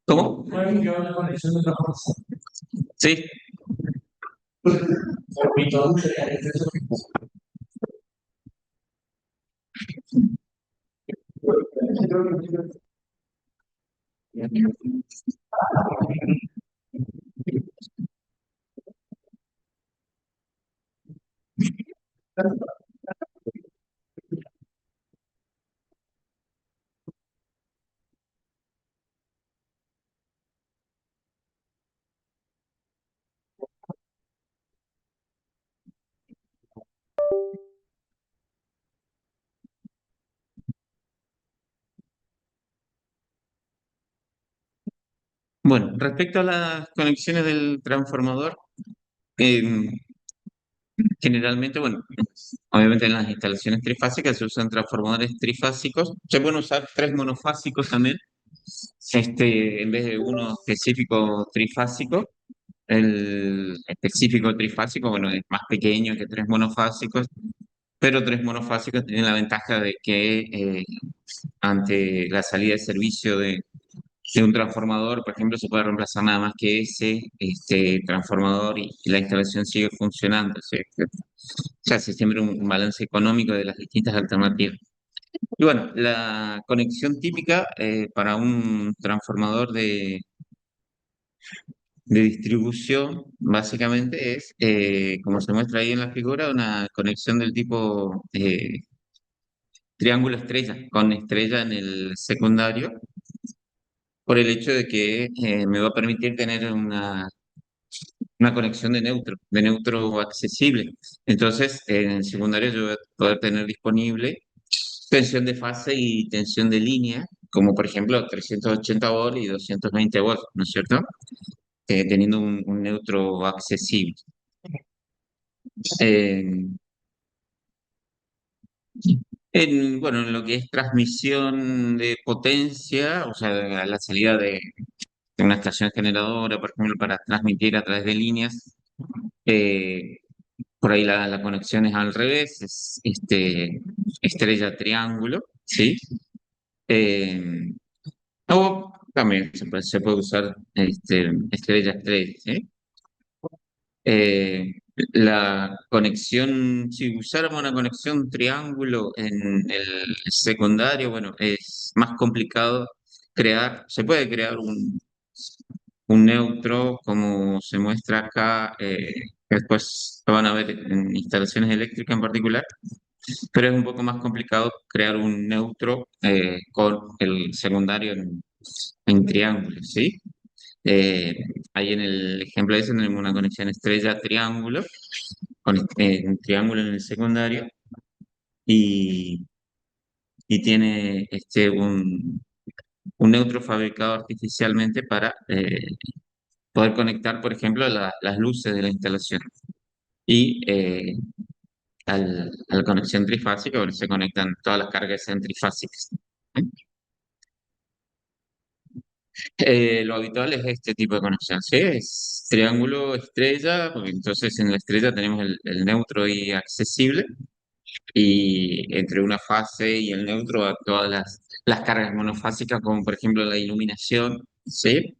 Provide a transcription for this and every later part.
¿Cómo? Sí. Bueno, respecto a las conexiones del transformador, eh, generalmente, bueno, obviamente en las instalaciones trifásicas se usan transformadores trifásicos. Se pueden usar tres monofásicos también, en vez de uno específico trifásico. El específico trifásico, bueno, es más pequeño que tres monofásicos, pero tres monofásicos tienen la ventaja de que ante la salida de servicio de un transformador, por ejemplo, se puede reemplazar nada más que ese transformador y la instalación sigue funcionando. Se hace siempre un balance económico de las distintas alternativas. Y bueno, la conexión típica para un transformador de distribución básicamente es, como se muestra ahí en la figura, una conexión del tipo triángulo estrella, con estrella en el secundario, por el hecho de que me va a permitir tener una conexión de neutro accesible. Entonces, en el secundario yo voy a poder tener disponible tensión de fase y tensión de línea, como por ejemplo 380 volts y 220 volts, ¿no es cierto? Teniendo un neutro accesible. Eh, bueno, en lo que es transmisión de potencia, o sea, a la salida de una estación generadora, por ejemplo, para transmitir a través de líneas, eh, por ahí la conexión es al revés, es estrella triángulo, ¿sí? Eh, o también se puede usar estrella estrella, ¿sí? Eh, la conexión, si usáramos una conexión triángulo en el secundario, bueno, es más complicado crear, se puede crear un neutro como se muestra acá, que después lo van a ver en instalaciones eléctricas en particular, pero es un poco más complicado crear un neutro con el secundario en triángulo, ¿sí? Eh, Ahí en el ejemplo ese tenemos una conexión estrella-triángulo, con un triángulo en el secundario, y, y tiene un neutro fabricado artificialmente para poder conectar, por ejemplo, las luces de la instalación. Y a la conexión trifásica, bueno, se conectan todas las cargas que sean trifásicas. Lo habitual es este tipo de conexión, ¿sí? Es triángulo estrella, porque entonces en la estrella tenemos el neutro y accesible, y entre una fase y el neutro a todas las cargas monofásicas, como por ejemplo la iluminación, ¿sí?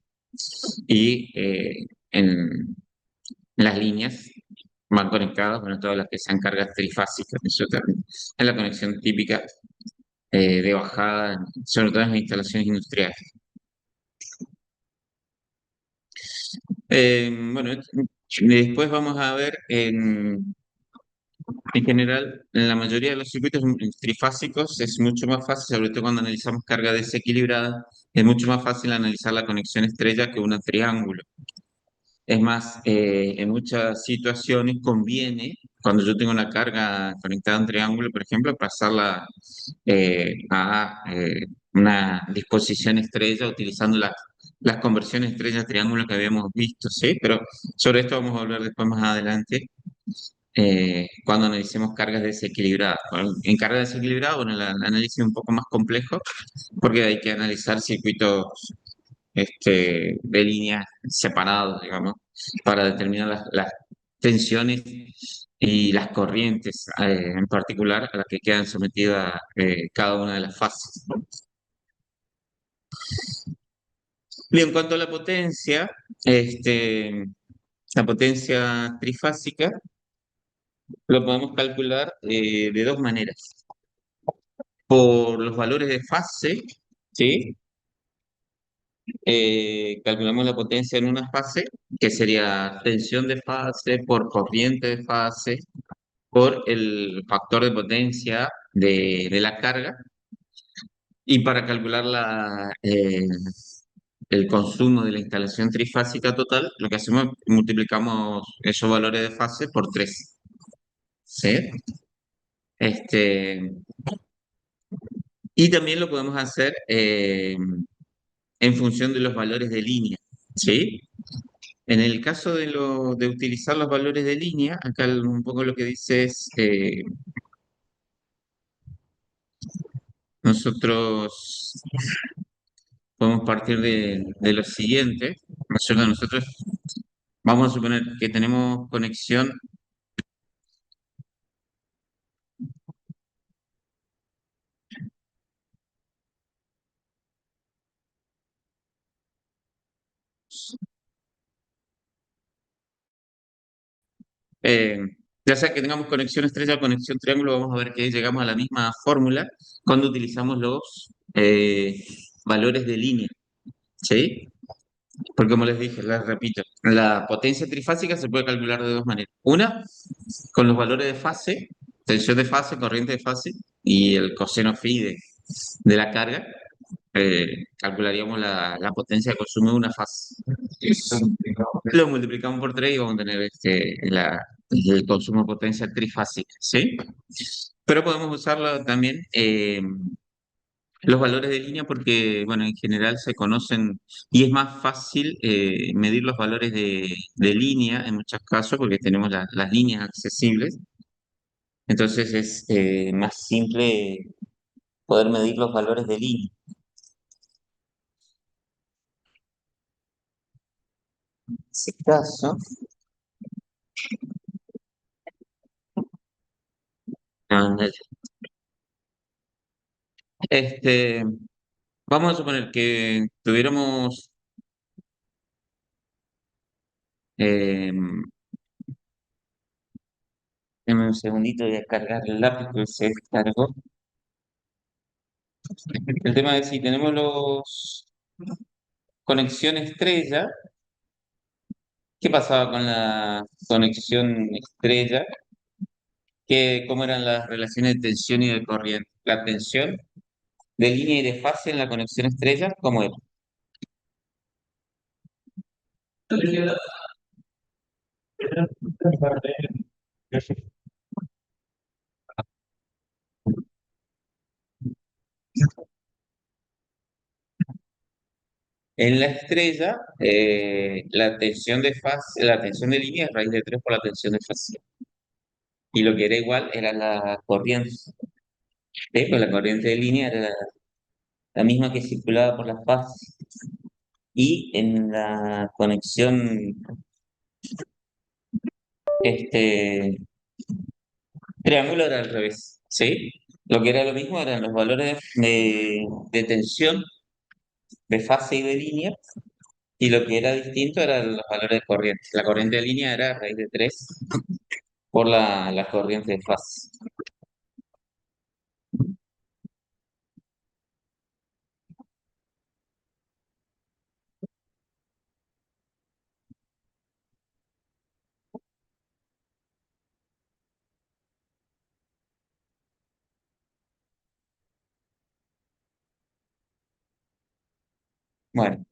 Y en las líneas van conectadas, bueno, todas las que sean cargas trifásicas, eso también es la conexión típica de bajada, sobre todo en las instalaciones industriales. Bueno, después vamos a ver en general, en la mayoría de los circuitos trifásicos es mucho más fácil, sobre todo cuando analizamos carga desequilibrada, es mucho más fácil analizar la conexión estrella que una triángulo. Es más, en muchas situaciones conviene, cuando yo tengo una carga conectada a un triángulo, por ejemplo, pasarla a una disposición estrella utilizando las conversiones estrella-triángulo que habíamos visto, ¿sí? Pero sobre esto vamos a hablar después más adelante cuando analicemos cargas desequilibradas. Bueno, en cargas desequilibradas, bueno, el análisis es un poco más complejo porque hay que analizar circuitos. de líneas separados, digamos, para determinar las tensiones y las corrientes en particular a las que quedan sometidas cada una de las fases. Bien, en cuanto a este, la potencia trifásica, lo podemos calcular de dos maneras. Por los valores de fase, ¿sí? Calculamos la potencia en una fase, que sería tensión de fase por corriente de fase, por el factor de potencia de la carga. Y para calcular el consumo de la instalación trifásica total, lo que hacemos es multiplicamos esos valores de fase por 3. ¿Sí? Este, y también lo podemos hacer en función de los valores de línea. ¿Sí? En el caso de utilizar los valores de línea, acá un poco lo que dice es, nosotros podemos partir de lo siguiente, ¿no es cierto? Nosotros vamos a suponer que tenemos conexión, eh, ya sea que tengamos conexión estrella o conexión triángulo, vamos a ver que llegamos a la misma fórmula cuando utilizamos los valores de línea, ¿sí? Porque como les dije, les repito, la potencia trifásica se puede calcular de dos maneras. Una, con los valores de fase, tensión de fase, corriente de fase y el coseno phi de la carga, calcularíamos la potencia de consumo de una fase. Lo multiplicamos por 3 y vamos a tener el consumo de potencia trifásica, ¿sí? Pero podemos usarlo también los valores de línea porque, bueno, en general se conocen y es más fácil medir los valores de línea en muchos casos porque tenemos las líneas accesibles. Entonces es más simple poder medir los valores de línea. En ese caso, ah, este, vamos a suponer que tuviéramos, eh, dame un segundito, voy a cargar el lápiz que se descargó. El tema es si tenemos los conexión estrella, ¿qué pasaba con la conexión estrella? ¿Cómo eran las relaciones de tensión y de corriente? La tensión de línea y de fase en la conexión estrella, ¿cómo era? En la estrella, la tensión de fase, la tensión de línea es raíz de 3 por la tensión de fase. Y lo que era igual era la corriente. ¿Sí? Pues la corriente de línea era la misma que circulaba por las fases. Y en la conexión este, triángulo era al revés. ¿Sí? Lo que era lo mismo eran los valores de tensión, de fase y de línea. Y lo que era distinto eran los valores de corriente. La corriente de línea era raíz de 3 por la corriente de fase. Bueno,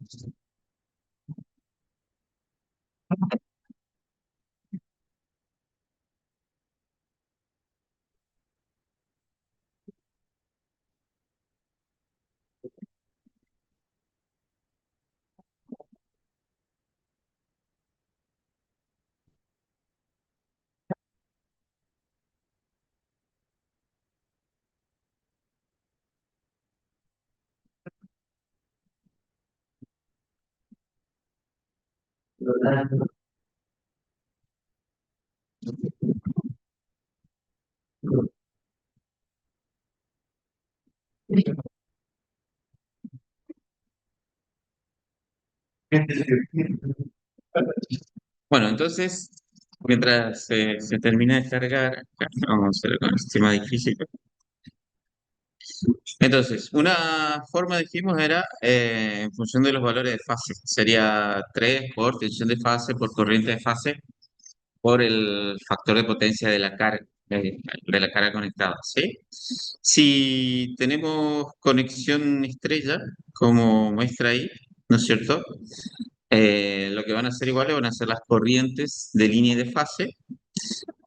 Bueno, entonces, mientras se termina de cargar, acá, vamos a hacer con el sistema difícil. Entonces, una forma, dijimos, era en función de los valores de fase. Sería 3 por tensión de fase, por corriente de fase, por el factor de potencia de la carga conectada, ¿sí? Si tenemos conexión estrella, como muestra ahí, ¿no es cierto? Lo que van a hacer iguales van a ser las corrientes de línea y de fase.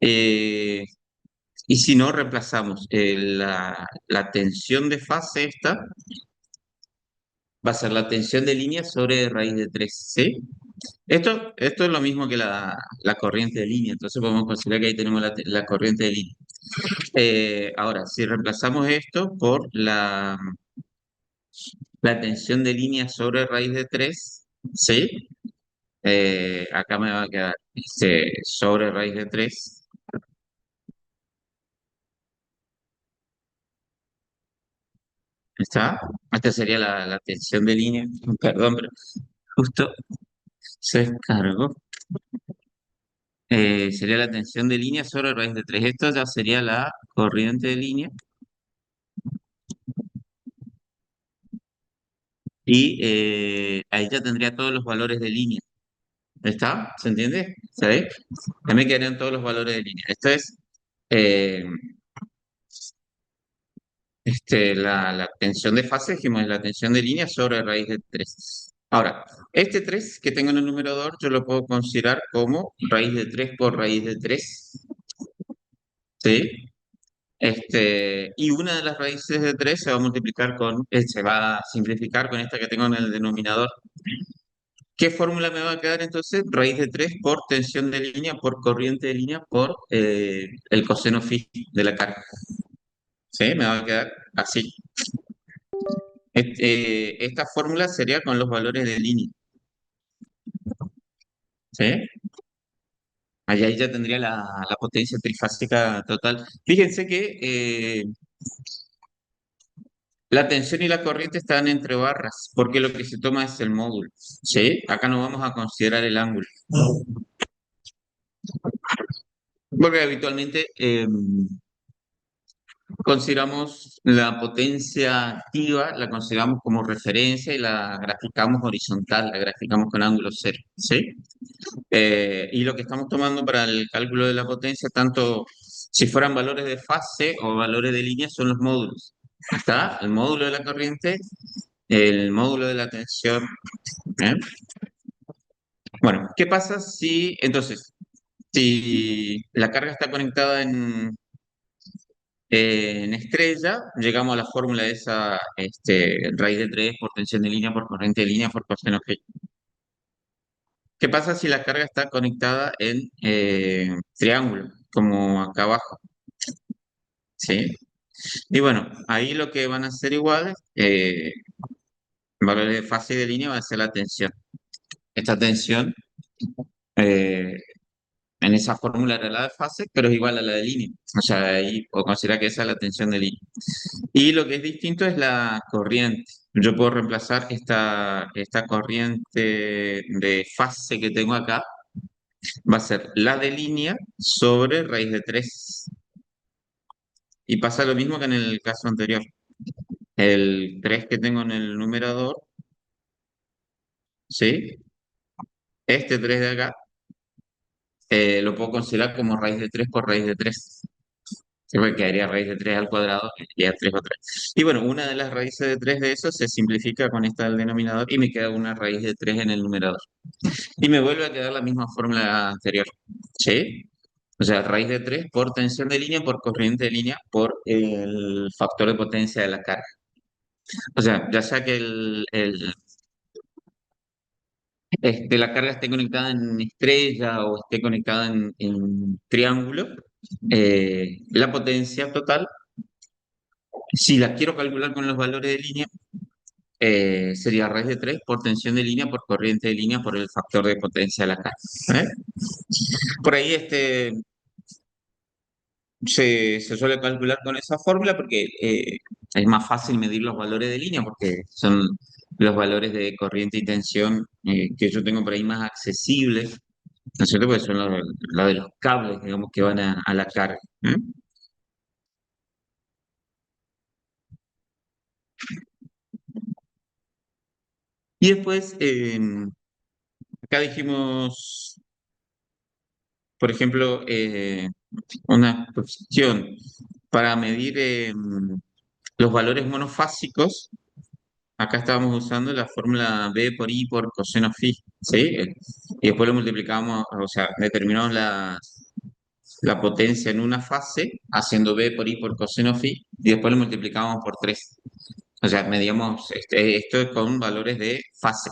eh, y si no, reemplazamos la tensión de fase esta, va a ser la tensión de línea sobre raíz de 3, ¿sí? Esto es lo mismo que la corriente de línea, entonces podemos considerar que ahí tenemos la corriente de línea. Ahora, si reemplazamos esto por la tensión de línea sobre raíz de 3, ¿sí? Acá me va a quedar sobre raíz de 3. ¿Está? Esta sería la tensión de línea. Perdón, pero justo se descargó. Sería la tensión de línea sobre raíz de 3. Esto ya sería la corriente de línea. Y ahí ya tendría todos los valores de línea. ¿Está? ¿Se entiende? ¿Sabes? También quedarían todos los valores de línea. Esto es eh, la tensión de fase, dijimos, es la tensión de línea sobre raíz de 3. Ahora, este 3 que tengo en el numerador, yo lo puedo considerar como raíz de 3 por raíz de 3. ¿Sí? Y una de las raíces de 3 se va a multiplicar se va a simplificar con esta que tengo en el denominador. ¿Qué fórmula me va a quedar entonces? Raíz de 3 por tensión de línea, por corriente de línea, por el coseno phi de la carga. ¿Sí? Me va a quedar así. Esta fórmula sería con los valores de línea. ¿Sí? Ahí ya tendría la potencia trifásica total. Fíjense que la tensión y la corriente están entre barras, porque lo que se toma es el módulo. ¿Sí? Acá no vamos a considerar el ángulo. Porque habitualmente consideramos la potencia activa, la consideramos como referencia y la graficamos horizontal, la graficamos con ángulo cero, ¿sí? Y lo que estamos tomando para el cálculo de la potencia, tanto si fueran valores de fase o valores de línea, son los módulos. Está el módulo de la corriente, el módulo de la tensión. ¿Eh? Bueno, ¿qué pasa si la carga está conectada en estrella? Llegamos a la fórmula de esa raíz de 3 por tensión de línea, por corriente de línea, por coseno phi. ¿Qué pasa si la carga está conectada en triángulo, como acá abajo? ¿Sí? Y bueno, ahí lo que van a ser iguales, valores de fase y de línea va a ser la tensión. Esta tensión eh, en esa fórmula era la de fase, pero es igual a la de línea. O sea, ahí puedo considerar que esa es la tensión de línea. Y lo que es distinto es la corriente. Yo puedo reemplazar esta corriente de fase que tengo acá, va a ser la de línea sobre raíz de 3. Y pasa lo mismo que en el caso anterior. El 3 que tengo en el numerador, ¿sí? Este 3 de acá, lo puedo considerar como raíz de 3 por raíz de 3. Sí, porque quedaría raíz de 3 al cuadrado, que quedaría 3 otra vez. Y bueno, una de las raíces de 3 de eso se simplifica con esta del denominador y me queda una raíz de 3 en el numerador. Y me vuelve a quedar la misma fórmula anterior. ¿Sí? O sea, raíz de 3 por tensión de línea, por corriente de línea, por el factor de potencia de la carga. O sea, ya sea que la carga esté conectada en estrella o esté conectada en triángulo, la potencia total, si la quiero calcular con los valores de línea, sería raíz de 3 por tensión de línea, por corriente de línea, por el factor de potencia de la carga. ¿Eh? Por ahí se suele calcular con esa fórmula porque es más fácil medir los valores de línea porque son los valores de corriente y tensión que yo tengo por ahí más accesibles, ¿no es cierto? Porque son los de los cables, digamos, que van a la carga. ¿Eh? Y después, acá dijimos, por ejemplo, una cuestión para medir los valores monofásicos. Acá estábamos usando la fórmula B por I por coseno phi, ¿sí? Y después lo multiplicamos, o sea, determinamos la potencia en una fase haciendo B por I por coseno phi y después lo multiplicamos por 3. O sea, medíamos esto con valores de fase,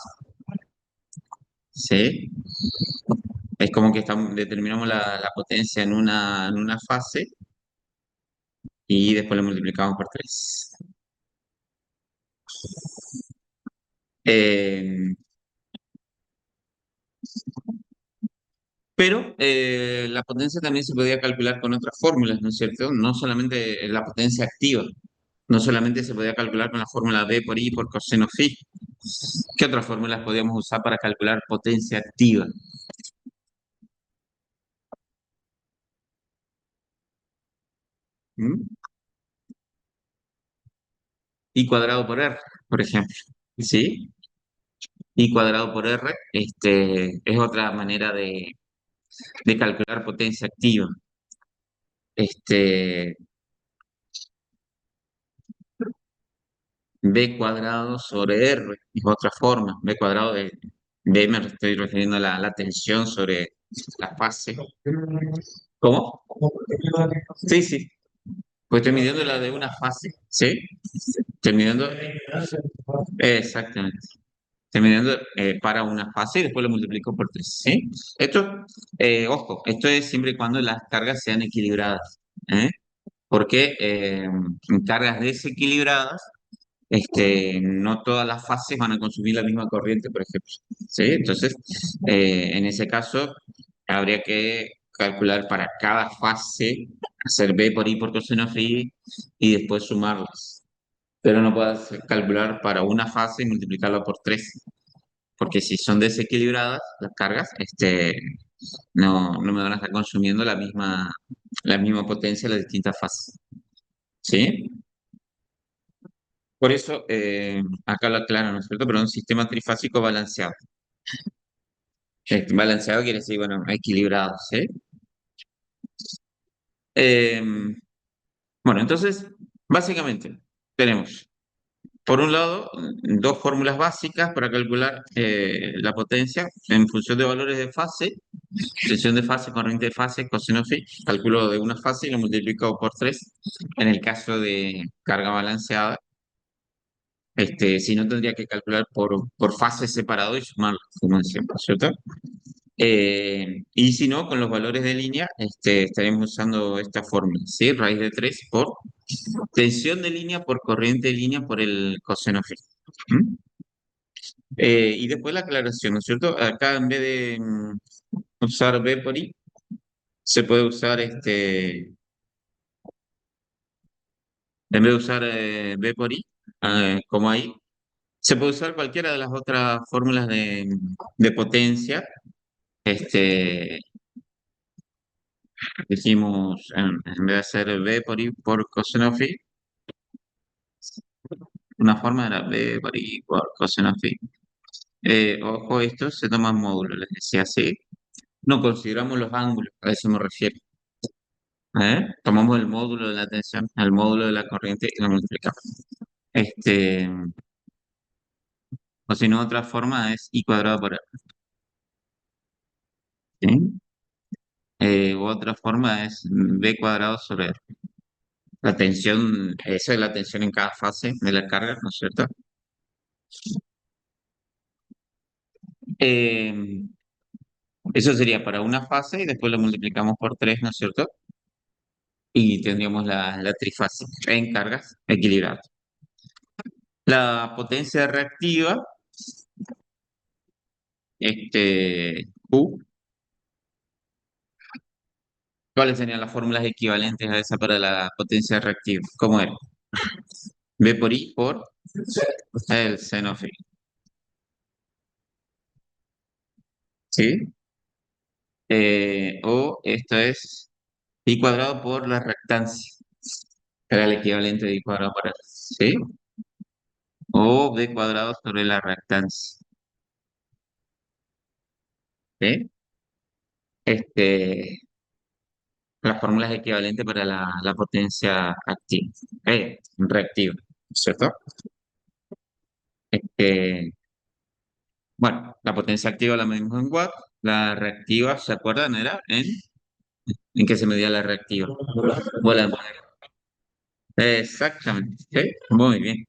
¿sí? Es como que determinamos la potencia en una fase y después lo multiplicamos por 3. Pero la potencia también se podía calcular con otras fórmulas, ¿no es cierto? No solamente la potencia activa, no solamente se podía calcular con la fórmula B por I por coseno phi. ¿Qué otras fórmulas podíamos usar para calcular potencia activa? ¿Mm? I cuadrado por R, por ejemplo. ¿Sí? I cuadrado por R es otra manera de calcular potencia activa. Este, B cuadrado sobre R es otra forma. B cuadrado de B me estoy refiriendo a la tensión sobre la fase. ¿Cómo? Sí, sí. Pues estoy midiendo la de una fase. ¿Sí? Estoy midiendo. Exactamente. Estoy midiendo para una fase y después lo multiplico por 3. ¿Sí? Esto, ojo, esto es siempre y cuando las cargas sean equilibradas. ¿Eh? Porque en cargas desequilibradas no todas las fases van a consumir la misma corriente, por ejemplo. ¿Sí? Entonces, en ese caso, habría que calcular para cada fase, hacer B por I por coseno phi y después sumarlas. Pero no puedes calcular para una fase y multiplicarla por 3, porque si son desequilibradas las cargas, no me van a estar consumiendo la misma potencia en las distintas fases. ¿Sí? Por eso, acá lo aclaro, ¿no es cierto? Pero un sistema trifásico balanceado. Balanceado quiere decir, bueno, equilibrado, ¿sí? Eh, bueno, entonces, básicamente, tenemos, por un lado, dos fórmulas básicas para calcular la potencia en función de valores de fase, tensión de fase, corriente de fase, coseno phi, cálculo de una fase y lo multiplico por 3. En el caso de carga balanceada, si no tendría que calcular por fase separado y sumarlo, como decíamos, ¿cierto? Y si no, con los valores de línea, estaremos usando esta fórmula, ¿sí? Raíz de 3 por tensión de línea por corriente de línea por el coseno phi. ¿Mm? Y después la aclaración, ¿no es cierto? Acá en vez de usar B por I, se puede usar en vez de usar B por I, como ahí, se puede usar cualquiera de las otras fórmulas de potencia. Este, Dijimos, en vez de hacer B por I por coseno phi, una forma era B por I por coseno phi. Ojo, esto se toma en módulo, les decía así. No consideramos los ángulos, a eso me refiero. Tomamos el módulo de la tensión, el módulo de la corriente y lo multiplicamos. Este, o si no, otra forma es I cuadrado por R. ¿Sí? U otra forma es B cuadrado sobre R. La tensión, esa es la tensión en cada fase de la carga, ¿no es cierto? Eh, Eso sería para una fase y después lo multiplicamos por 3, ¿no es cierto? Y tendríamos la trifase en cargas equilibradas. La potencia reactiva, Q, ¿cuáles serían las fórmulas equivalentes a esa para la potencia reactiva? ¿Cómo era? B por I por el seno phi. ¿Sí? O esto es I cuadrado por la reactancia. Era el equivalente de I cuadrado por L. ¿Sí? O B cuadrado sobre la reactancia. ¿Sí? Este, la fórmula es equivalente para la potencia activa. Reactiva. ¿Cierto? Este, bueno, la potencia activa la medimos en watt. La reactiva, ¿se acuerdan? Era ¿en qué se medía la reactiva? Bueno, exactamente. ¿Sí? Muy bien.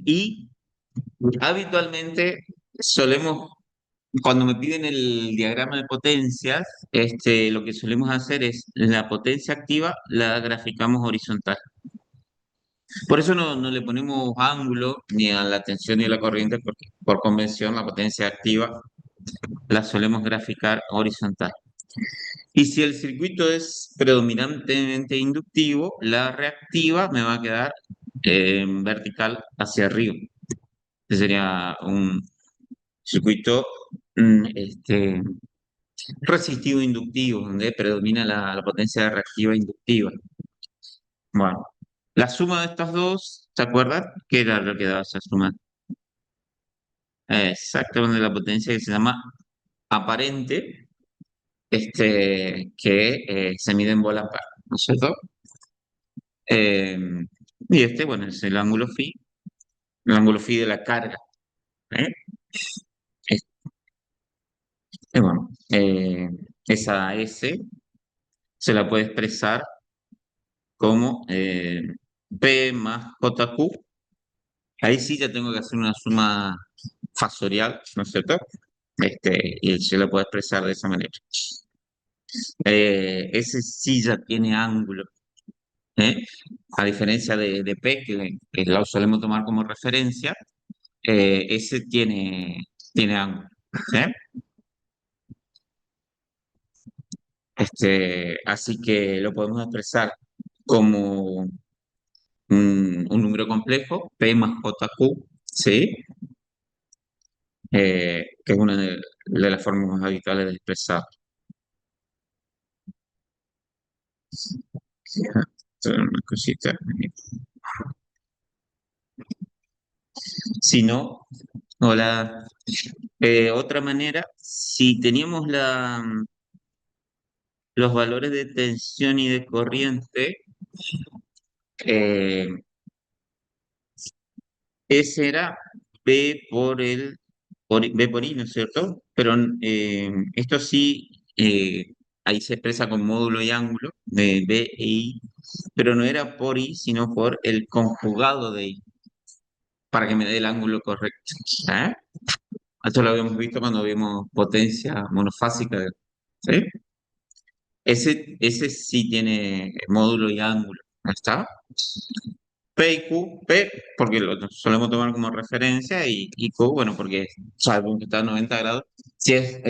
Y habitualmente solemos, cuando me piden el diagrama de potencias, lo que solemos hacer es la potencia activa la graficamos horizontal. Por eso no le ponemos ángulo ni a la tensión ni a la corriente, porque por convención la potencia activa la solemos graficar horizontal. Y si el circuito es predominantemente inductivo, la reactiva me va a quedar vertical hacia arriba. Este sería un circuito mm, este, resistivo inductivo, donde predomina la potencia reactiva inductiva. Bueno, la suma de estas dos, ¿se acuerdan? ¿Qué era lo que daba esa suma? Exactamente la potencia que se llama aparente, que se mide en bola par, ¿no es cierto? Eh, y bueno, es el ángulo phi de la carga. ¿Eh? Bueno, esa S se la puede expresar como P más JQ. Ahí sí ya tengo que hacer una suma fasorial, ¿no es cierto? Y se la puede expresar de esa manera. Ese sí ya tiene ángulo, ¿eh? A diferencia de P, que lo solemos tomar como referencia, ese tiene ángulo. ¿Sí? Así que lo podemos expresar como un número complejo, P más JQ, ¿sí? Que es una de las formas más habituales de expresar. Una cosita. Si no, hola. Otra manera, si teníamos los valores de tensión y de corriente, eh, ese era B B por I, ¿no es cierto? Pero esto sí, ahí se expresa con módulo y ángulo de B e I, pero no era por I, sino por el conjugado de I, para que me dé el ángulo correcto. ¿Eh? Esto lo habíamos visto cuando vimos potencia monofásica. ¿Sí? Ese sí tiene módulo y ángulo. ¿No está? P y Q, P porque lo solemos tomar como referencia y Q, bueno, porque sabemos que está a 90 grados. Si es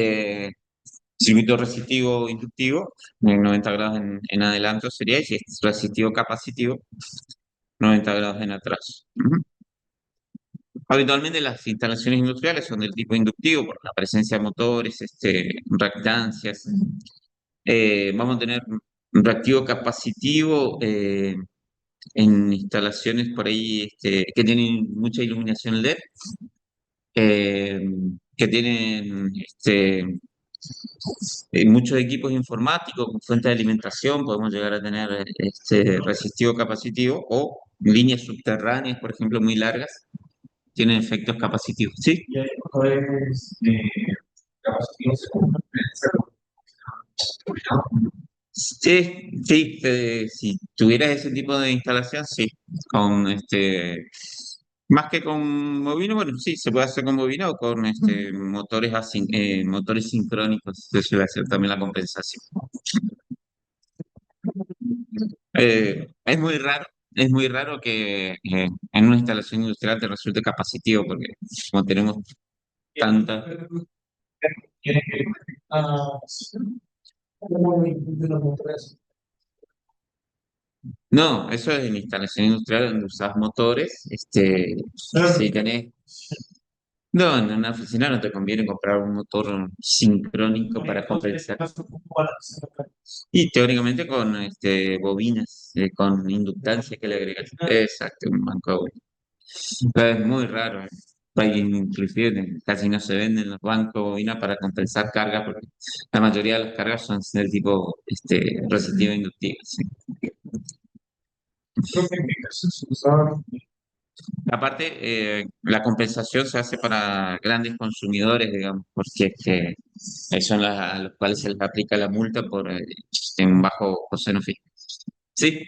circuito resistivo inductivo, en 90 grados en adelanto sería, y si es resistivo capacitivo, 90 grados en atrás. Ujú. Habitualmente las instalaciones industriales son del tipo inductivo por la presencia de motores, reactancias. Vamos a tener un reactivo capacitivo en instalaciones por ahí que tienen mucha iluminación LED, eh, que tienen muchos equipos informáticos con fuente de alimentación, podemos llegar a tener resistivo capacitivo o líneas subterráneas, por ejemplo, muy largas, tienen efectos capacitivos. ¿Sí? Y hay motores capacitivos. Sí, sí, si tuvieras ese tipo de instalación, sí, con más que con bobino, bueno, sí, se puede hacer con bobino o con motores sincrónicos, se suele hacer también la compensación. Es muy raro, es muy raro que en una instalación industrial te resulte capacitivo, porque como tenemos tantas. No, eso es en instalación industrial donde usas motores. Si tenés. No, en una oficina no te conviene comprar un motor sincrónico para compensar. Y teóricamente con bobinas, con inductancia que le agregas. Exacto, un banco de bobinas. Pero es muy raro. Inclusive casi no se venden los bancos de bobinas para compensar cargas, porque la mayoría de las cargas son del tipo resistiva inductiva. Sí. Aparte, la compensación se hace para grandes consumidores, digamos, porque son a los cuales se les aplica la multa por un bajo coseno fijo. Sí,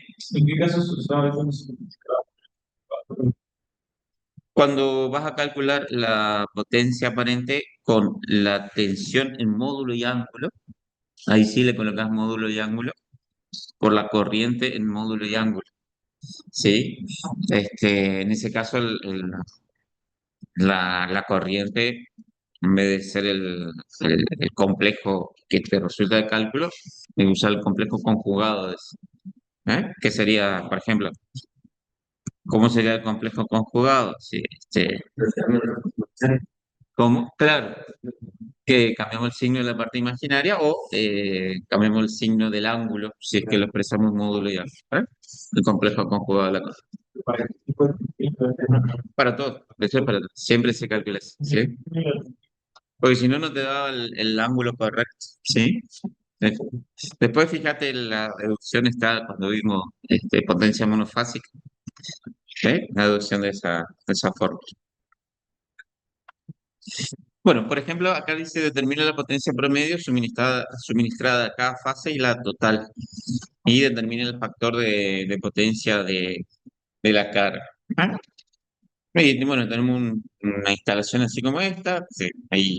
cuando vas a calcular la potencia aparente con la tensión en módulo y ángulo, ahí sí le colocas módulo y ángulo, por la corriente en módulo y ángulo. Sí, en ese caso la corriente, en vez de ser el complejo que te resulta de cálculo, me usa el complejo conjugado de eso. Que sería, por ejemplo, ¿cómo sería el complejo conjugado? Sí, ¿cómo? Claro, que cambiamos el signo de la parte imaginaria o cambiamos el signo del ángulo, si es que lo expresamos módulo y ángulo. El complejo conjugado de la cosa. Para todo, eso es para todo. Siempre se calcula así, ¿sí? Porque si no, no te da el ángulo correcto, ¿sí? Eh, Después, fíjate, la reducción está cuando vimos potencia monofásica, ¿sí? La reducción de esa forma. Bueno, por ejemplo, acá dice determina la potencia promedio suministrada a cada fase y la total. Y determina el factor de potencia de la carga. ¿Ah? Y bueno, tenemos una instalación así como esta. Sí, ahí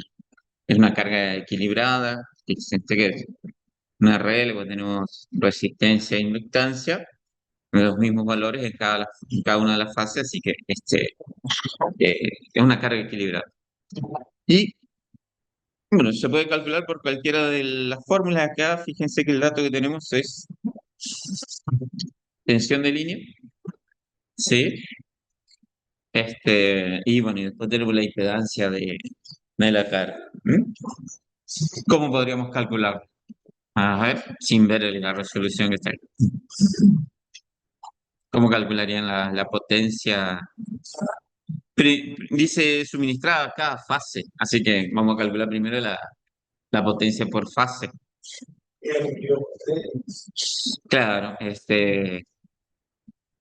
es una carga equilibrada. Que es una regla, pues tenemos resistencia e inductancia, los mismos valores en cada una de las fases, así que es una carga equilibrada. Y bueno, se puede calcular por cualquiera de las fórmulas acá. Fíjense que el dato que tenemos es tensión de línea, ¿sí? Y bueno, y después tenemos la impedancia de la carga. ¿Mm? ¿Cómo podríamos calcular? A ver, sin ver la resolución que está ahí. ¿Cómo calcularían la potencia? Dice suministrada a cada fase, así que vamos a calcular primero la potencia por fase. Claro,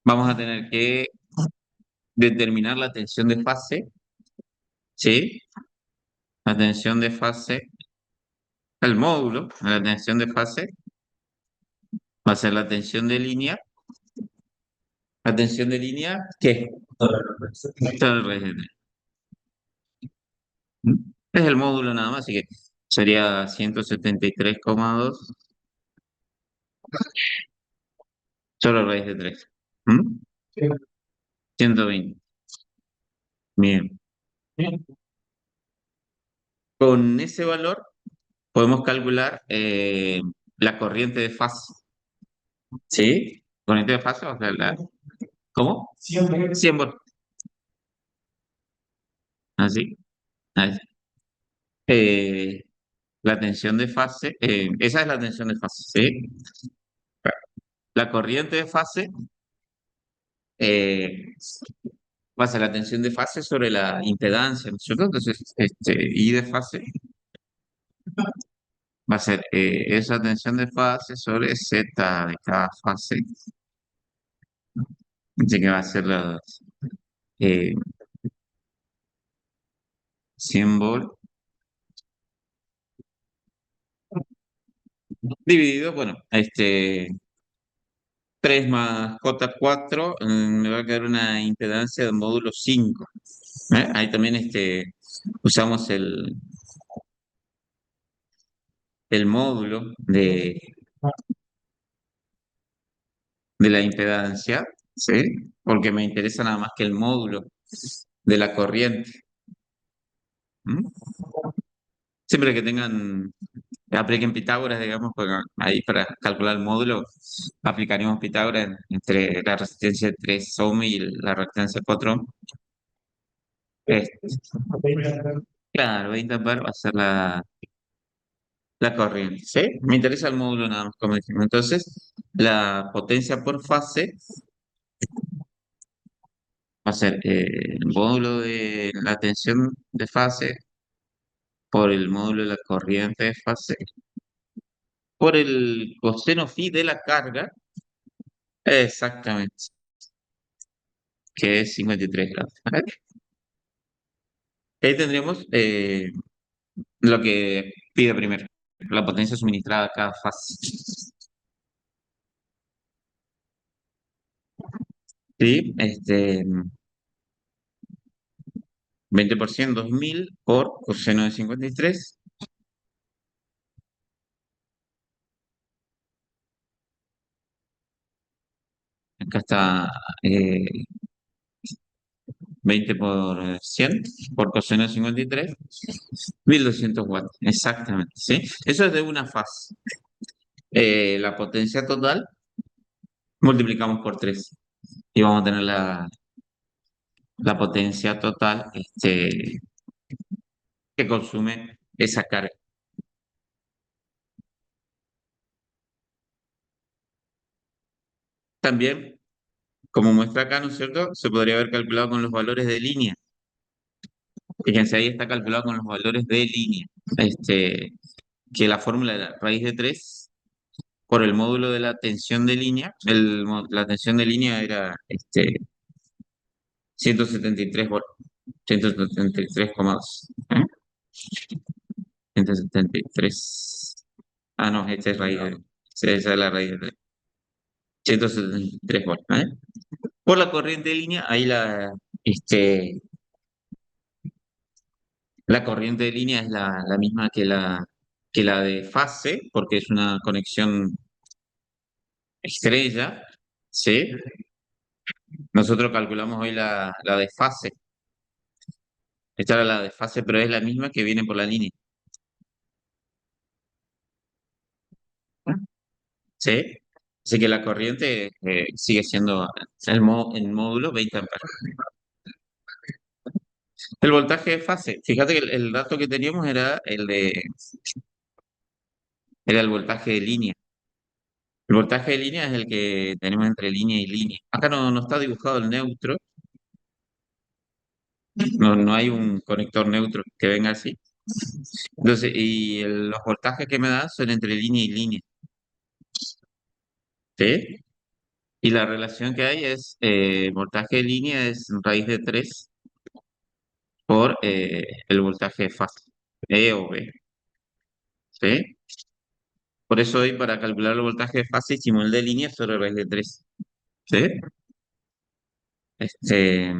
vamos a tener que determinar la tensión de fase, ¿sí? La tensión de fase, el módulo, la tensión de fase va a ser la tensión de línea. La tensión de línea, ¿qué? Todo el resto. Es el módulo nada más, así que sería 173,2 solo raíz de 3. 120. Bien. Con ese valor podemos calcular la corriente de fase. ¿Sí? Corriente de fase, o sea, ¿cómo? 100 voltios. Así. Así. Eh, la tensión de fase, esa es la tensión de fase, ¿sí? La corriente de fase eh, va a ser la tensión de fase sobre la impedancia, ¿no es cierto? Entonces, I de fase va a ser esa tensión de fase sobre Z de cada fase. Así que va a ser eh, 100 volt dividido, bueno, 3 más J4, me va a quedar una impedancia de módulo 5. Ahí también usamos el módulo de la impedancia, ¿sí? Porque me interesa nada más que el módulo de la corriente. ¿Mm? Siempre que tengan, apliquen Pitágoras, digamos, pues, ahí para calcular el módulo, aplicaríamos Pitágoras entre la resistencia de 3 ohm y la reactancia de 4 ohm. Eh, claro, 20 amperes va a ser la corriente, ¿sí? Me interesa el módulo nada más, como dijimos. Entonces, la potencia por fase va a ser el módulo de la tensión de fase por el módulo de la corriente de fase por el coseno phi de la carga, exactamente, que es 53 grados. ¿Vale? Ahí tendríamos lo que pide primero, la potencia suministrada a cada fase. ¿Sí? 20%, 2000 por coseno de 53. Acá está eh, 20 por 100 por coseno de 53, 1200 watts, exactamente, ¿sí? Eso es de una fase. La potencia total multiplicamos por 3 y vamos a tener la potencia total que consume esa carga. También, como muestra acá, ¿no es cierto? Se podría haber calculado con los valores de línea. Fíjense, ahí está calculado con los valores de línea. Este, que la fórmula era raíz de 3 por el módulo de la tensión de línea. La tensión de línea era 173 por 173,2. ¿Eh? 173. Ah, no, esta es raíz de. Esa es la raíz de 3. 173 volts. ¿Eh? Por la corriente de línea, ahí este, la corriente de línea es la misma que la de fase, porque es una conexión estrella, ¿sí? Nosotros calculamos hoy la de fase. Esta era la de fase, pero es la misma que viene por la línea, ¿sí? Así que la corriente sigue siendo el módulo 20 amperes. El voltaje de fase, fíjate que el dato que teníamos era el voltaje de línea. El voltaje de línea es el que tenemos entre línea y línea. Acá no está dibujado el neutro, no hay un conector neutro que venga así. Entonces, los voltajes que me da son entre línea y línea, ¿sí? Y la relación que hay es, voltaje de línea es raíz de 3 por el voltaje de fase, E o B, ¿sí? Por eso hoy para calcular el voltaje de fase hicimos el de línea sobre raíz de 3, ¿sí? Este,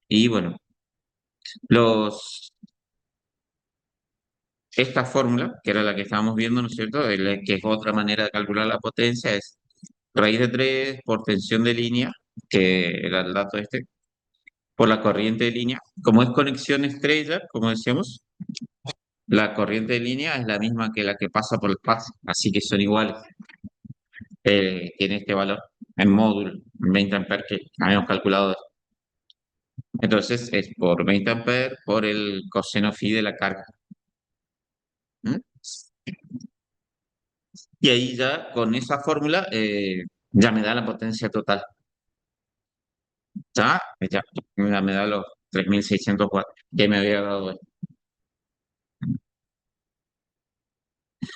y bueno, los esta fórmula, que era la que estábamos viendo, ¿no es cierto? Que es otra manera de calcular la potencia, es raíz de 3 por tensión de línea, que era el dato por la corriente de línea. Como es conexión estrella, como decíamos, la corriente de línea es la misma que la que pasa por el fase, así que son iguales. Tiene este valor en módulo, 20 amperes que habíamos calculado. Entonces es por 20 amperes por el coseno phi de la carga. ¿Mm? Y ahí ya con esa fórmula ya me da la potencia total. Ya me da los 3600 watts que me había dado él.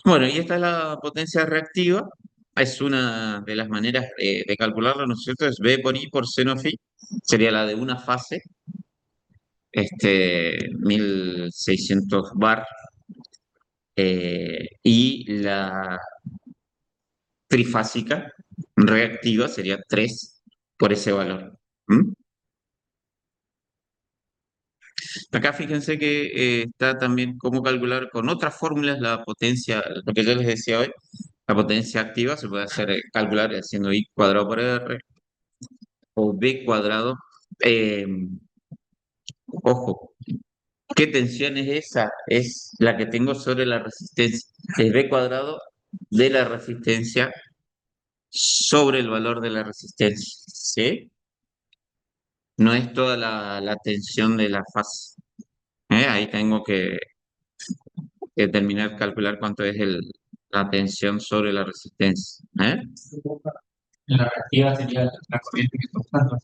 Bueno, y esta es la potencia reactiva. Es una de las maneras de calcularlo, ¿no es cierto? Es V por I por seno phi. Sería la de una fase, 1600 bar. Y la trifásica reactiva sería 3 por ese valor. ¿Mm? Acá fíjense que está también cómo calcular con otras fórmulas la potencia, lo que yo les decía hoy, La potencia activa se puede hacer calcular haciendo I cuadrado por R o B cuadrado. Eh, Ojo, ¿qué tensión es esa? Es la que tengo sobre la resistencia. Es B cuadrado de la resistencia sobre el valor de la resistencia. ¿Sí? No es toda la tensión de la fase. Ahí tengo que terminar de calcular cuánto es la tensión sobre la resistencia. La reactiva sería la corriente que está usando.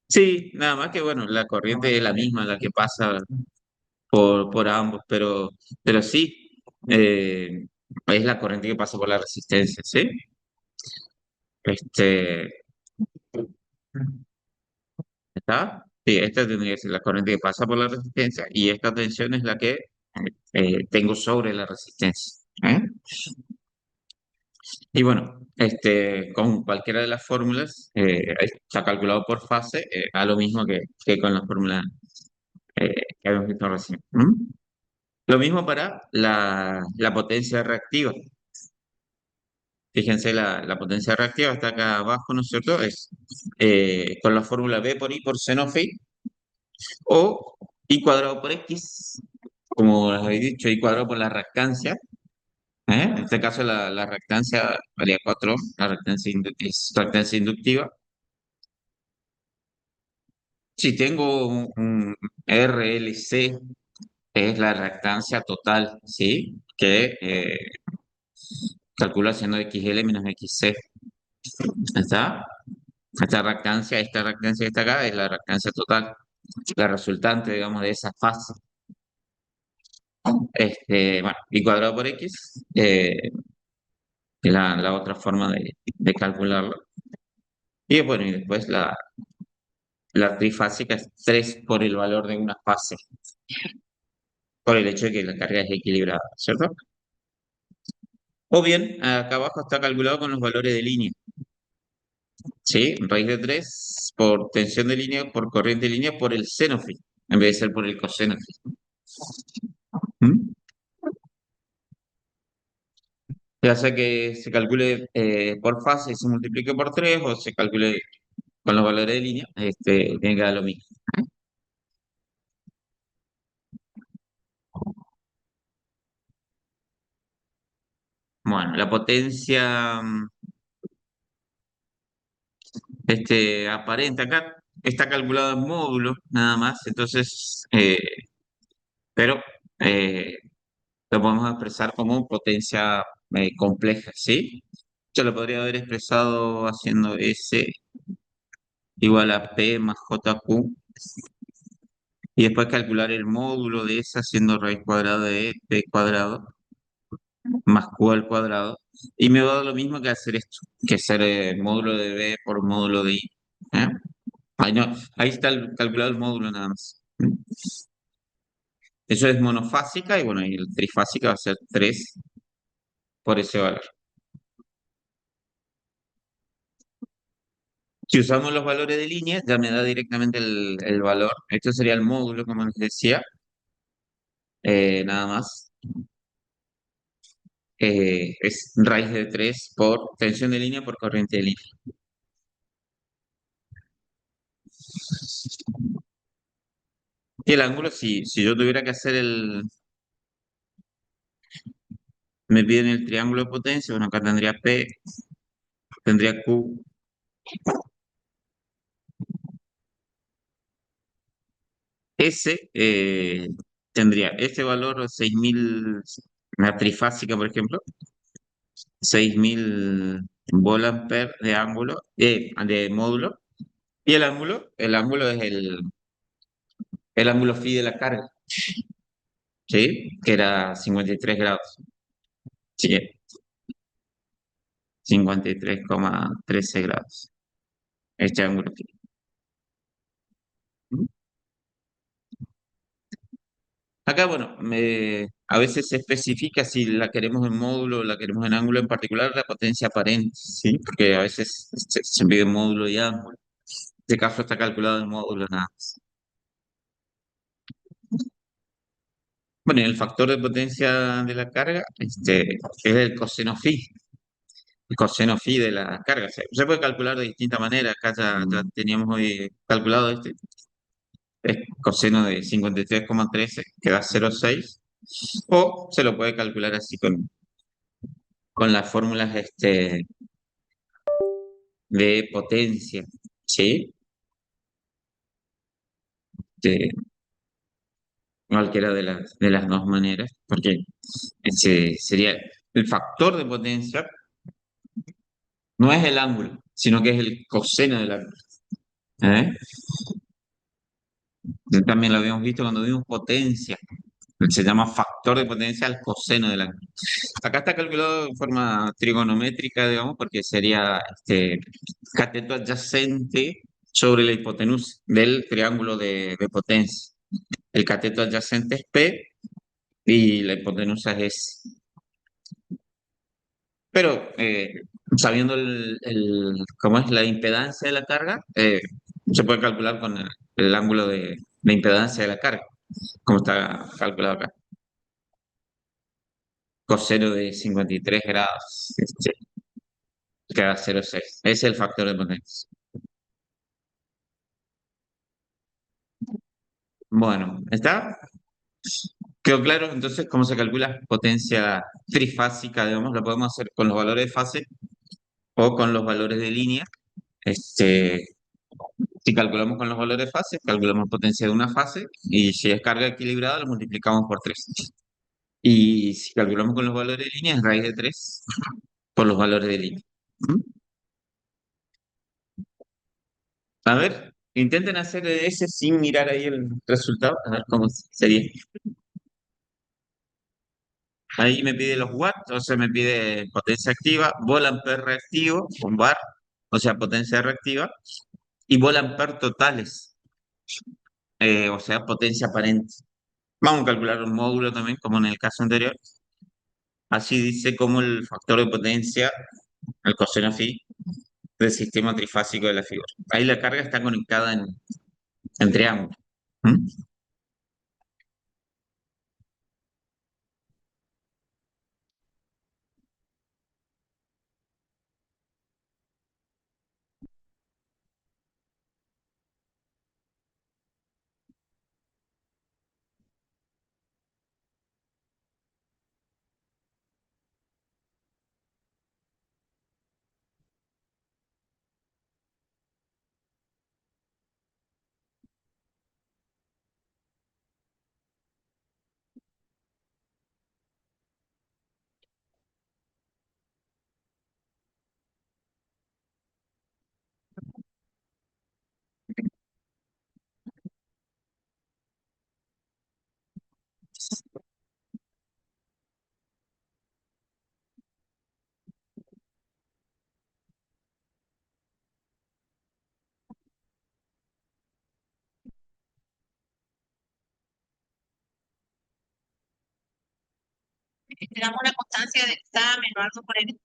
Sí, nada más que bueno, la corriente es la misma, la que pasa por ambos, pero sí, es la corriente que pasa por la resistencia, ¿sí? Este, ¿está? Sí, esta tendría que ser la corriente que pasa por la resistencia y esta tensión es la que tengo sobre la resistencia. Y bueno, con cualquiera de las fórmulas está calculado por fase, a lo mismo que con la fórmula que habíamos visto recién. Lo mismo para la potencia reactiva. Fíjense, la potencia reactiva está acá abajo, ¿no es cierto? Es con la fórmula B por I por seno phi o I cuadrado por X, como les habéis dicho, I cuadrado por la reactancia. En este caso la reactancia valía 4, la reactancia es reactancia inductiva. Si tengo un RLC, que es la reactancia total, ¿sí? Que calculo haciendo XL menos XC. ¿Está? Esta reactancia que está acá es la reactancia total, la resultante, digamos, de esa fase. Bueno, y cuadrado por X, es la otra forma de calcularlo. Y bueno, y después la trifásica es 3 por el valor de una fase, por el hecho de que la carga es equilibrada, ¿cierto? O bien, acá abajo está calculado con los valores de línea, ¿sí? Raíz de 3 por tensión de línea, por corriente de línea, por el seno phi, en vez de ser por el coseno phi. ¿Mm? Ya sea que se calcule por fase y se multiplique por 3 o se calcule con los valores de línea, tiene que dar lo mismo. Bueno, la potencia aparente acá está calculada en módulos nada más, entonces, pero eh, lo podemos expresar como potencia compleja, ¿sí? Yo lo podría haber expresado haciendo S igual a P más JQ y después calcular el módulo de S haciendo raíz cuadrada de P cuadrado más Q al cuadrado. Y me va a dar lo mismo que hacer esto, que hacer módulo de B por módulo de I. ¿eh? Ahí, no, ahí está calculado el módulo nada más. Eso es monofásica y bueno, y el trifásica va a ser 3 por ese valor. Si usamos los valores de línea, ya me da directamente el valor. Esto sería el módulo, como les decía, nada más. Es raíz de 3 por tensión de línea por corriente de línea. Y el ángulo, si yo tuviera que hacer me piden el triángulo de potencia, bueno, acá tendría P, tendría Q, S, tendría este valor 6000, la trifásica, por ejemplo, 6000 volt-ampere de ángulo, de módulo, y el ángulo es el ángulo phi de la carga, ¿sí? Que era 53 grados, sí, 53,13 grados, este ángulo phi. Acá, bueno, a veces se especifica si la queremos en módulo o la queremos en ángulo, en particular la potencia aparente, ¿sí? Porque a veces se pide módulo y ángulo. En este caso está calculado en módulo nada más. Bueno, y el factor de potencia de la carga es el coseno phi, el coseno phi de la carga. Se puede calcular de distintas maneras. Acá ya teníamos hoy calculado es coseno de 53,13, que da 0,6, o se lo puede calcular así con las fórmulas de potencia, ¿sí? De cualquiera de las dos maneras, porque ese sería el factor de potencia, no es el ángulo, sino que es el coseno del ángulo. ¿Eh? También lo habíamos visto cuando vimos potencia. Se llama factor de potencia al coseno del ángulo. Acá está calculado en forma trigonométrica, digamos, porque sería cateto adyacente sobre la hipotenusa del triángulo de potencia. El cateto adyacente es P y la hipotenusa es S. Pero sabiendo cómo es la impedancia de la carga, se puede calcular con el ángulo de impedancia de la carga, como está calculado acá. Coseno de 53 grados, queda 0,6. Ese es el factor de potencia. Bueno, ¿está? ¿Quedó claro? Entonces, ¿cómo se calcula potencia trifásica, digamos? Lo podemos hacer con los valores de fase o con los valores de línea. Este, si calculamos con los valores de fase, calculamos potencia de una fase y si es carga equilibrada, lo multiplicamos por 3. Y si calculamos con los valores de línea, es raíz de 3 por los valores de línea. ¿Mm? A ver, intenten hacer ese sin mirar ahí el resultado, a ver cómo sería. Ahí me pide los watts, o sea, me pide potencia activa, volt-ampere reactivo, con bar, o sea, potencia reactiva, y volt-ampere totales, o sea, potencia aparente. Vamos a calcular un módulo también, como en el caso anterior. Así dice como el factor de potencia, el coseno phi, del sistema trifásico de la figura. Ahí la carga está conectada en triángulo. ¿Mm? Esperamos una constancia de examen o algo por el...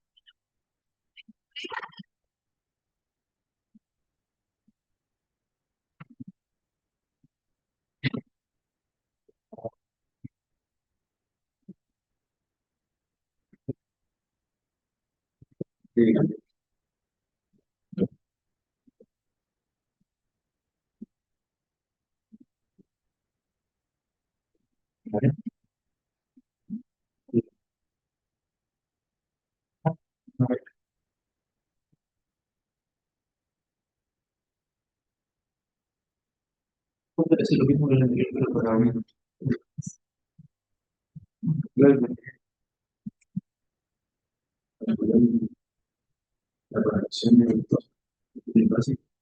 Puede ser lo mismo que el anterior, pero para la conexión de los básicos.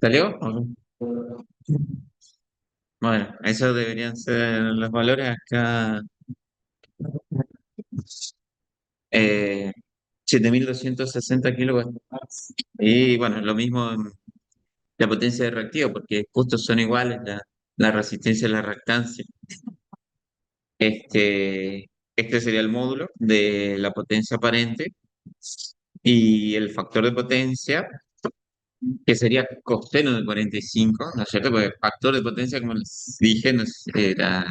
¿Salió? Ok. Bueno, esos deberían ser los valores acá. 7260 kilovatios. Y bueno, lo mismo en la potencia de reactivo, porque justo son iguales la resistencia y la reactancia. Este sería el módulo de la potencia aparente y el factor de potencia, que sería coseno de 45, ¿no es cierto? Porque factor de potencia, como les dije, era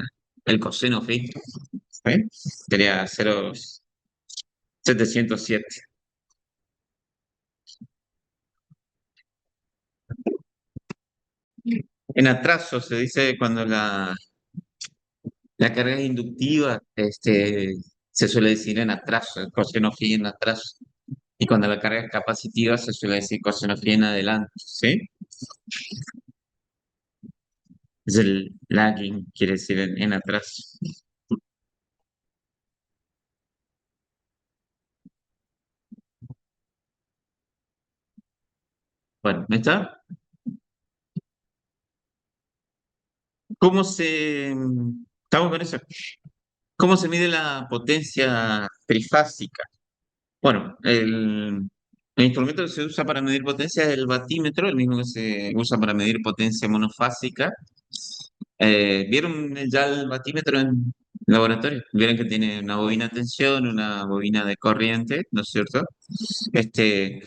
el coseno fijo, ¿sí? Sería 0,707. En atraso se dice cuando la carga es inductiva, se suele decir en atraso, el coseno phi en atraso. Y cuando la carga es capacitiva, se suele decir coseno phi en adelante, ¿sí? Es el lagging, quiere decir en atraso. Bueno, ¿me está? ¿Cómo se... Estamos con eso. ¿Cómo se mide la potencia trifásica? Bueno, el instrumento que se usa para medir potencia es el batímetro, el mismo que se usa para medir potencia monofásica. ¿Vieron ya el batímetro en laboratorio? Vieron que tiene una bobina de tensión, una bobina de corriente, ¿no es cierto? Este,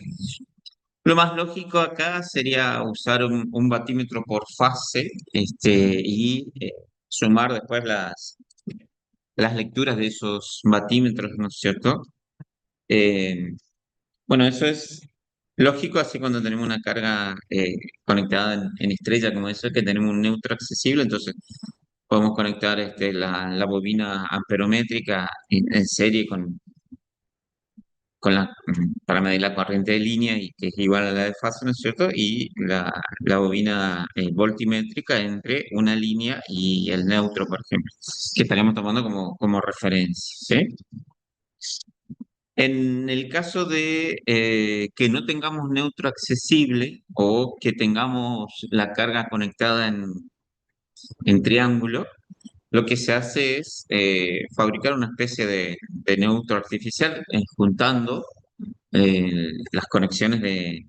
lo más lógico acá sería usar un batímetro por fase, y sumar después las lecturas de esos batímetros, ¿no es cierto? Eh, bueno, eso es lógico, así cuando tenemos una carga conectada en estrella como eso, que tenemos un neutro accesible, entonces podemos conectar la bobina amperométrica en serie para medir la corriente de línea y que es igual a la de fase, ¿no es cierto? Y la bobina voltimétrica entre una línea y el neutro, por ejemplo, que estaríamos tomando como referencia, ¿sí? En el caso de que no tengamos neutro accesible o que tengamos la carga conectada en triángulo, lo que se hace es fabricar una especie de neutro artificial juntando las conexiones de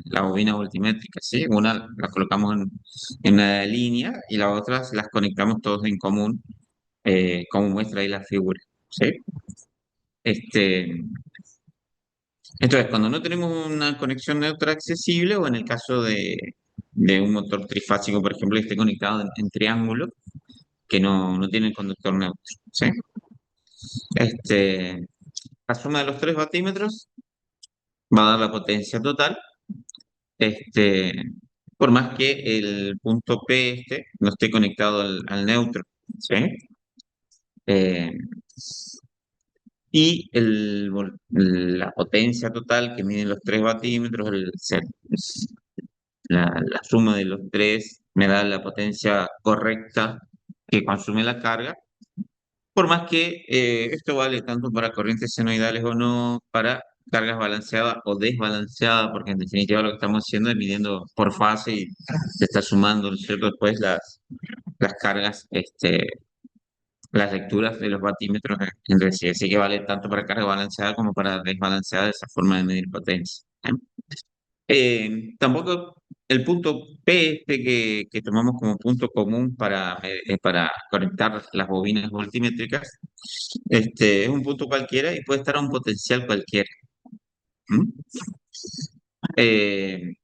la bobina voltimétrica, ¿sí? Una la colocamos en una línea y la otra las conectamos todos en común, como muestra ahí la figura, ¿sí? Este, entonces, cuando no tenemos una conexión neutra accesible, o en el caso de un motor trifásico, por ejemplo, que esté conectado en triángulo, que no tiene el conductor neutro, ¿sí? Este, la suma de los tres batímetros va a dar la potencia total, este, por más que el punto P no esté conectado al neutro, ¿sí? Eh, y la potencia total que miden los tres batímetros, la suma de los tres me da la potencia correcta que consume la carga, por más que esto vale tanto para corrientes senoidales o no, para cargas balanceadas o desbalanceadas, porque en definitiva lo que estamos haciendo es midiendo por fase y se está sumando, ¿no es cierto? Después las cargas, las lecturas de los batímetros entre sí, así que vale tanto para carga balanceada como para desbalanceada esa forma de medir potencia. ¿Eh? Tampoco el punto P que tomamos como punto común para conectar las bobinas voltimétricas, es un punto cualquiera y puede estar a un potencial cualquiera. ¿Mm? Eh,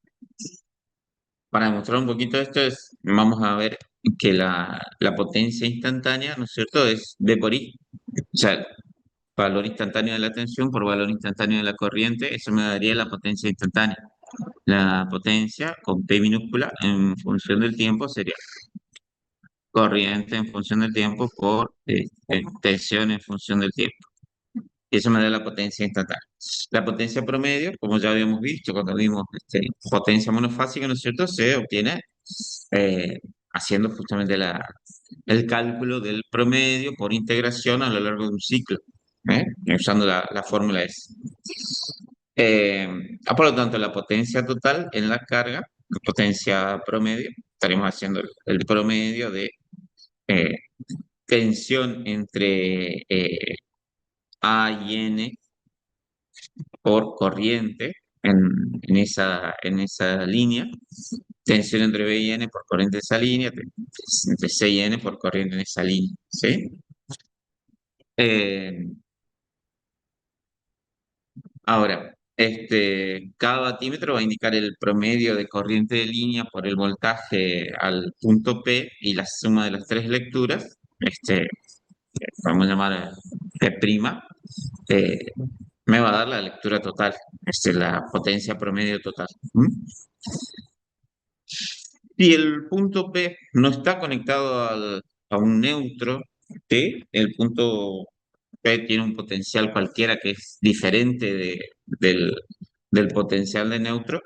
para demostrar un poquito esto, vamos a ver que la potencia instantánea, ¿no es cierto?, es V por I. O sea, valor instantáneo de la tensión por valor instantáneo de la corriente, eso me daría la potencia instantánea. La potencia con P minúscula en función del tiempo sería corriente en función del tiempo por tensión en función del tiempo. y eso me da la potencia instantánea. La potencia promedio, como ya habíamos visto cuando vimos potencia monofásica, ¿no es cierto? Se obtiene eh, haciendo justamente el cálculo del promedio por integración a lo largo de un ciclo, ¿eh? Usando la fórmula S. Por lo tanto, la potencia total en la carga, la potencia promedio, estaremos haciendo el promedio de eh, tensión entre A y N por corriente en esa línea, tensión entre B y N por corriente en esa línea, entre C y N por corriente en esa línea, ¿sí? Eh, Ahora, cada batímetro va a indicar el promedio de corriente de línea por el voltaje al punto P y la suma de las tres lecturas, podemos llamar P', eh, me va a dar la lectura total, la potencia promedio total. ¿Mm? Si el punto P no está conectado a un neutro T, el punto P tiene un potencial cualquiera que es diferente del potencial de neutro,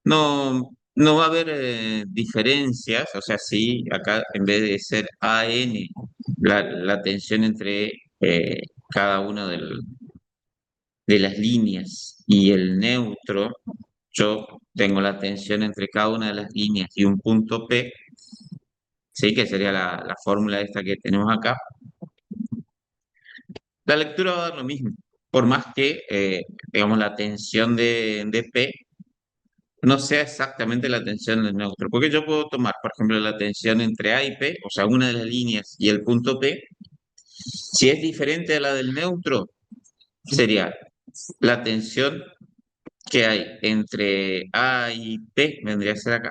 no va a haber diferencias, o sea, sí, acá en vez de ser AN, la tensión entre cada una de las líneas y el neutro, yo tengo la tensión entre cada una de las líneas y un punto P, sí, que sería la fórmula esta que tenemos acá. La lectura va a dar lo mismo, por más que, digamos, la tensión de P no sea exactamente la tensión del neutro. Porque yo puedo tomar, por ejemplo, la tensión entre A y P, o sea, una de las líneas y el punto P, si es diferente a la del neutro, sería la tensión que hay entre A y P, vendría a ser acá,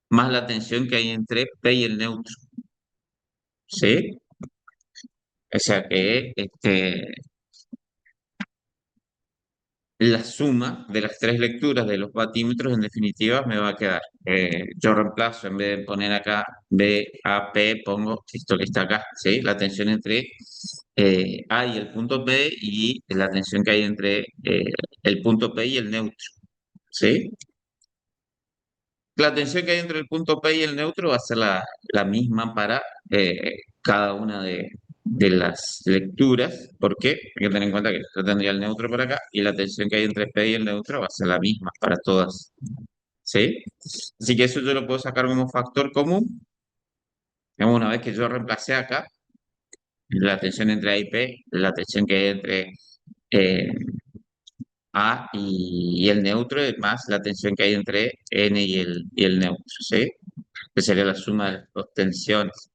más la tensión que hay entre P y el neutro. ¿Sí? O sea que la suma de las tres lecturas de los batímetros, en definitiva, me va a quedar. Yo reemplazo, en vez de poner acá B, A, P, pongo esto que está acá, ¿sí? La tensión entre A y el punto P y la tensión que hay entre el punto P y el neutro, ¿sí? La tensión que hay entre el punto P y el neutro va a ser la misma para cada una de las lecturas. ¿Por qué? Hay que tener en cuenta que yo tendría el neutro por acá y la tensión que hay entre P y el neutro va a ser la misma para todas. ¿Sí? Así que eso yo lo puedo sacar como factor común. Digamos, una vez que yo reemplacé acá la tensión entre A y P, la tensión que hay entre eh, A y el neutro, más la tensión que hay entre N y el neutro. ¿Sí? Que sería la suma de las dos tensiones.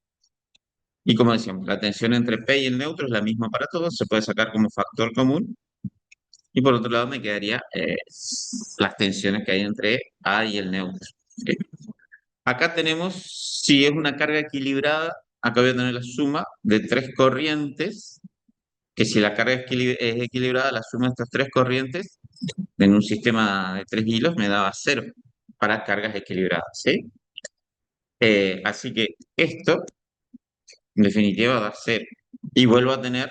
Y como decíamos, la tensión entre P y el neutro es la misma para todos, se puede sacar como factor común. Y por otro lado me quedaría las tensiones que hay entre A y el neutro. ¿Sí? Acá tenemos, si es una carga equilibrada, acá voy a tener la suma de tres corrientes, que si la carga es equilibrada, la suma de estas tres corrientes en un sistema de tres hilos me daba cero para cargas equilibradas. ¿Sí? Así que esto en definitiva va a ser, y vuelvo a tener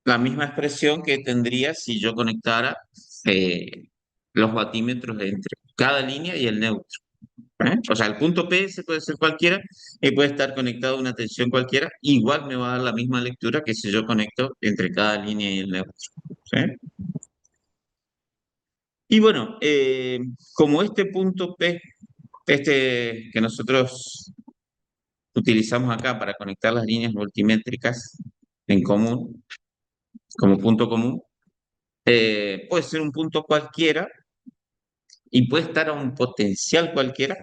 la misma expresión que tendría si yo conectara eh, los batímetros entre cada línea y el neutro. ¿Eh? O sea, el punto P se puede ser cualquiera y puede estar conectado a una tensión cualquiera, igual me va a dar la misma lectura que si yo conecto entre cada línea y el neutro. ¿Sí? Y bueno, como este punto P, que nosotros utilizamos acá para conectar las líneas multimétricas en común, como punto común, puede ser un punto cualquiera y puede estar a un potencial cualquiera,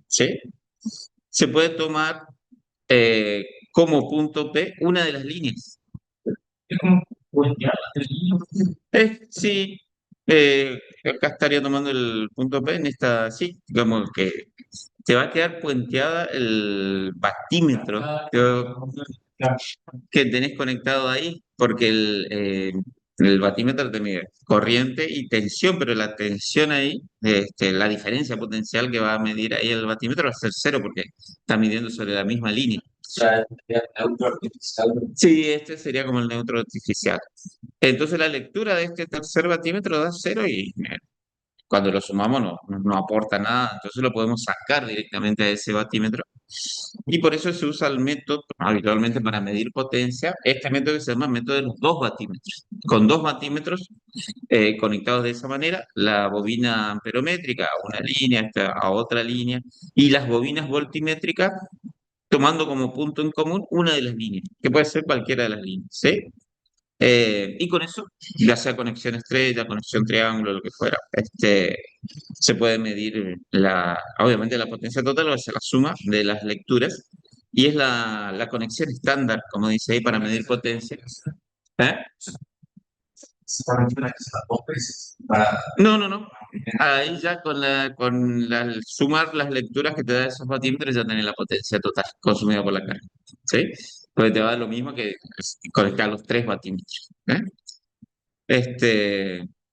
¿sí? Se puede tomar eh, como punto P una de las líneas. Es como puentear las líneas. Sí, acá estaría tomando el punto P en esta, sí, digamos que te va a quedar puenteada el batímetro que tenés conectado ahí, porque el batímetro te mide corriente y tensión, pero la tensión ahí, la diferencia potencial que va a medir ahí el batímetro va a ser cero, porque está midiendo sobre la misma línea. Sí, este sería como el neutro artificial. Entonces la lectura de este tercer batímetro da cero y cuando lo sumamos no aporta nada, entonces lo podemos sacar directamente a ese batímetro. Y por eso se usa el método habitualmente para medir potencia, este método que se llama método de los dos batímetros. Con dos batímetros conectados de esa manera, la bobina amperométrica a una línea, esta a otra línea, y las bobinas voltimétricas tomando como punto en común una de las líneas, que puede ser cualquiera de las líneas, ¿sí? Y con eso, ya sea conexión estrella, conexión triángulo, lo que fuera, se puede medir obviamente la potencia total, o sea, la suma de las lecturas, y es la conexión estándar, como dice ahí, para medir potencia. ¿Eh? No, no, no. Ahí ya al sumar las lecturas que te da esos batímetros ya tenés la potencia total consumida por la carga. ¿Sí? Pues te va a dar lo mismo que conectar los tres batímetros. ¿Eh?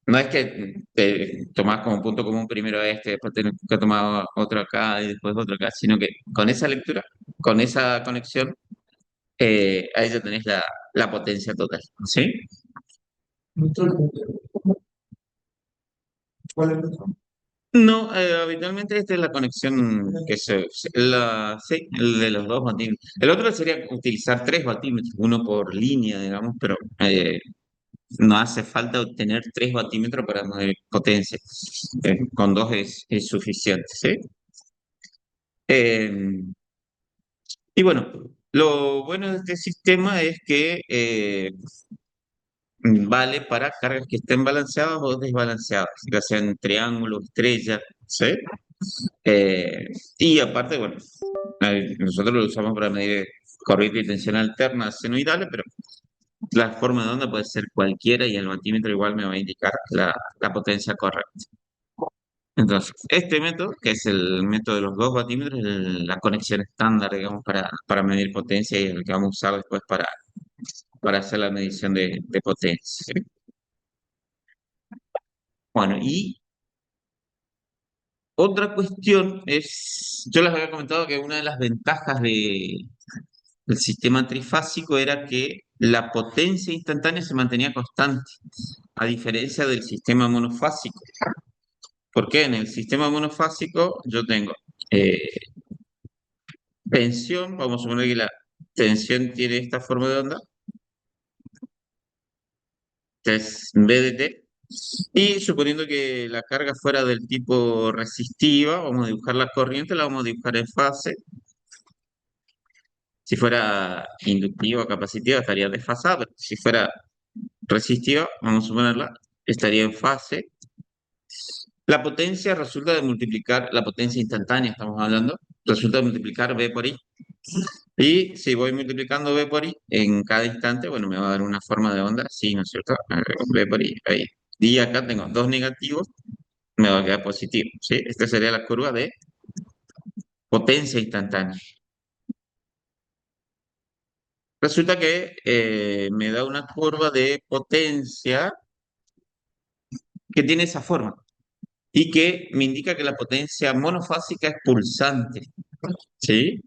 No es que te tomás como punto común primero después tenés que tomar otro acá y después otro acá, sino que con esa lectura, con esa conexión, ahí ya tenés la potencia total. ¿Sí? No, habitualmente esta es la conexión sí, el de los dos batímetros. El otro sería utilizar tres batímetros, uno por línea, digamos, pero no hace falta obtener tres batímetros para medir potencia. Con dos es suficiente, ¿sí? Eh, y bueno, lo bueno de este sistema es que vale para cargas que estén balanceadas o desbalanceadas, ya sean triángulos, estrellas, ¿sí? Eh, y aparte, bueno, nosotros lo usamos para medir corriente y tensión alterna senoidales, pero la forma de onda puede ser cualquiera y el multímetro igual me va a indicar la potencia correcta. Entonces, este método, que es el método de los dos batímetros, es la conexión estándar, digamos, para medir potencia y el que vamos a usar después para hacer la medición de potencia. ¿Sí? Bueno, y otra cuestión es, yo les había comentado que una de las ventajas del sistema trifásico era que la potencia instantánea se mantenía constante, a diferencia del sistema monofásico. Porque en el sistema monofásico yo tengo eh, tensión, vamos a suponer que la tensión tiene esta forma de onda, que es B de T, y suponiendo que la carga fuera del tipo resistiva, vamos a dibujar la corriente, la vamos a dibujar en fase. Si fuera inductiva o capacitiva estaría desfasada, pero si fuera resistiva, vamos a suponerla, estaría en fase. La potencia resulta de multiplicar, la potencia instantánea estamos hablando, resulta de multiplicar B por I. Y si voy multiplicando B por I en cada instante, bueno, me va a dar una forma de onda, sí, ¿no es cierto? B por I, ahí. Y acá tengo dos negativos, me va a quedar positivo, ¿sí? Esta sería la curva de potencia instantánea. Resulta que me da una curva de potencia que tiene esa forma y que me indica que la potencia monofásica es pulsante, ¿sí?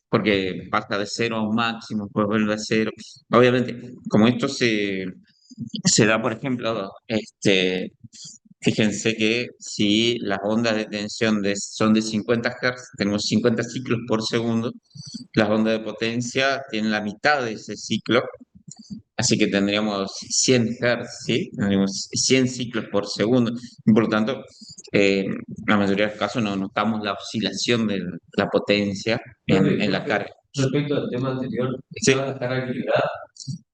Porque pasa de cero a un máximo, después vuelve a cero. Obviamente, como esto se da, por ejemplo, fíjense que si las ondas de tensión son de 50 Hz, tenemos 50 ciclos por segundo, las ondas de potencia tienen la mitad de ese ciclo, así que tendríamos 100 Hz, ¿sí? Tendríamos 100 ciclos por segundo. Y por lo tanto, en la mayoría de los casos no notamos la oscilación de la potencia en la carga. Respecto al tema anterior, sí. ¿La carga equilibrada?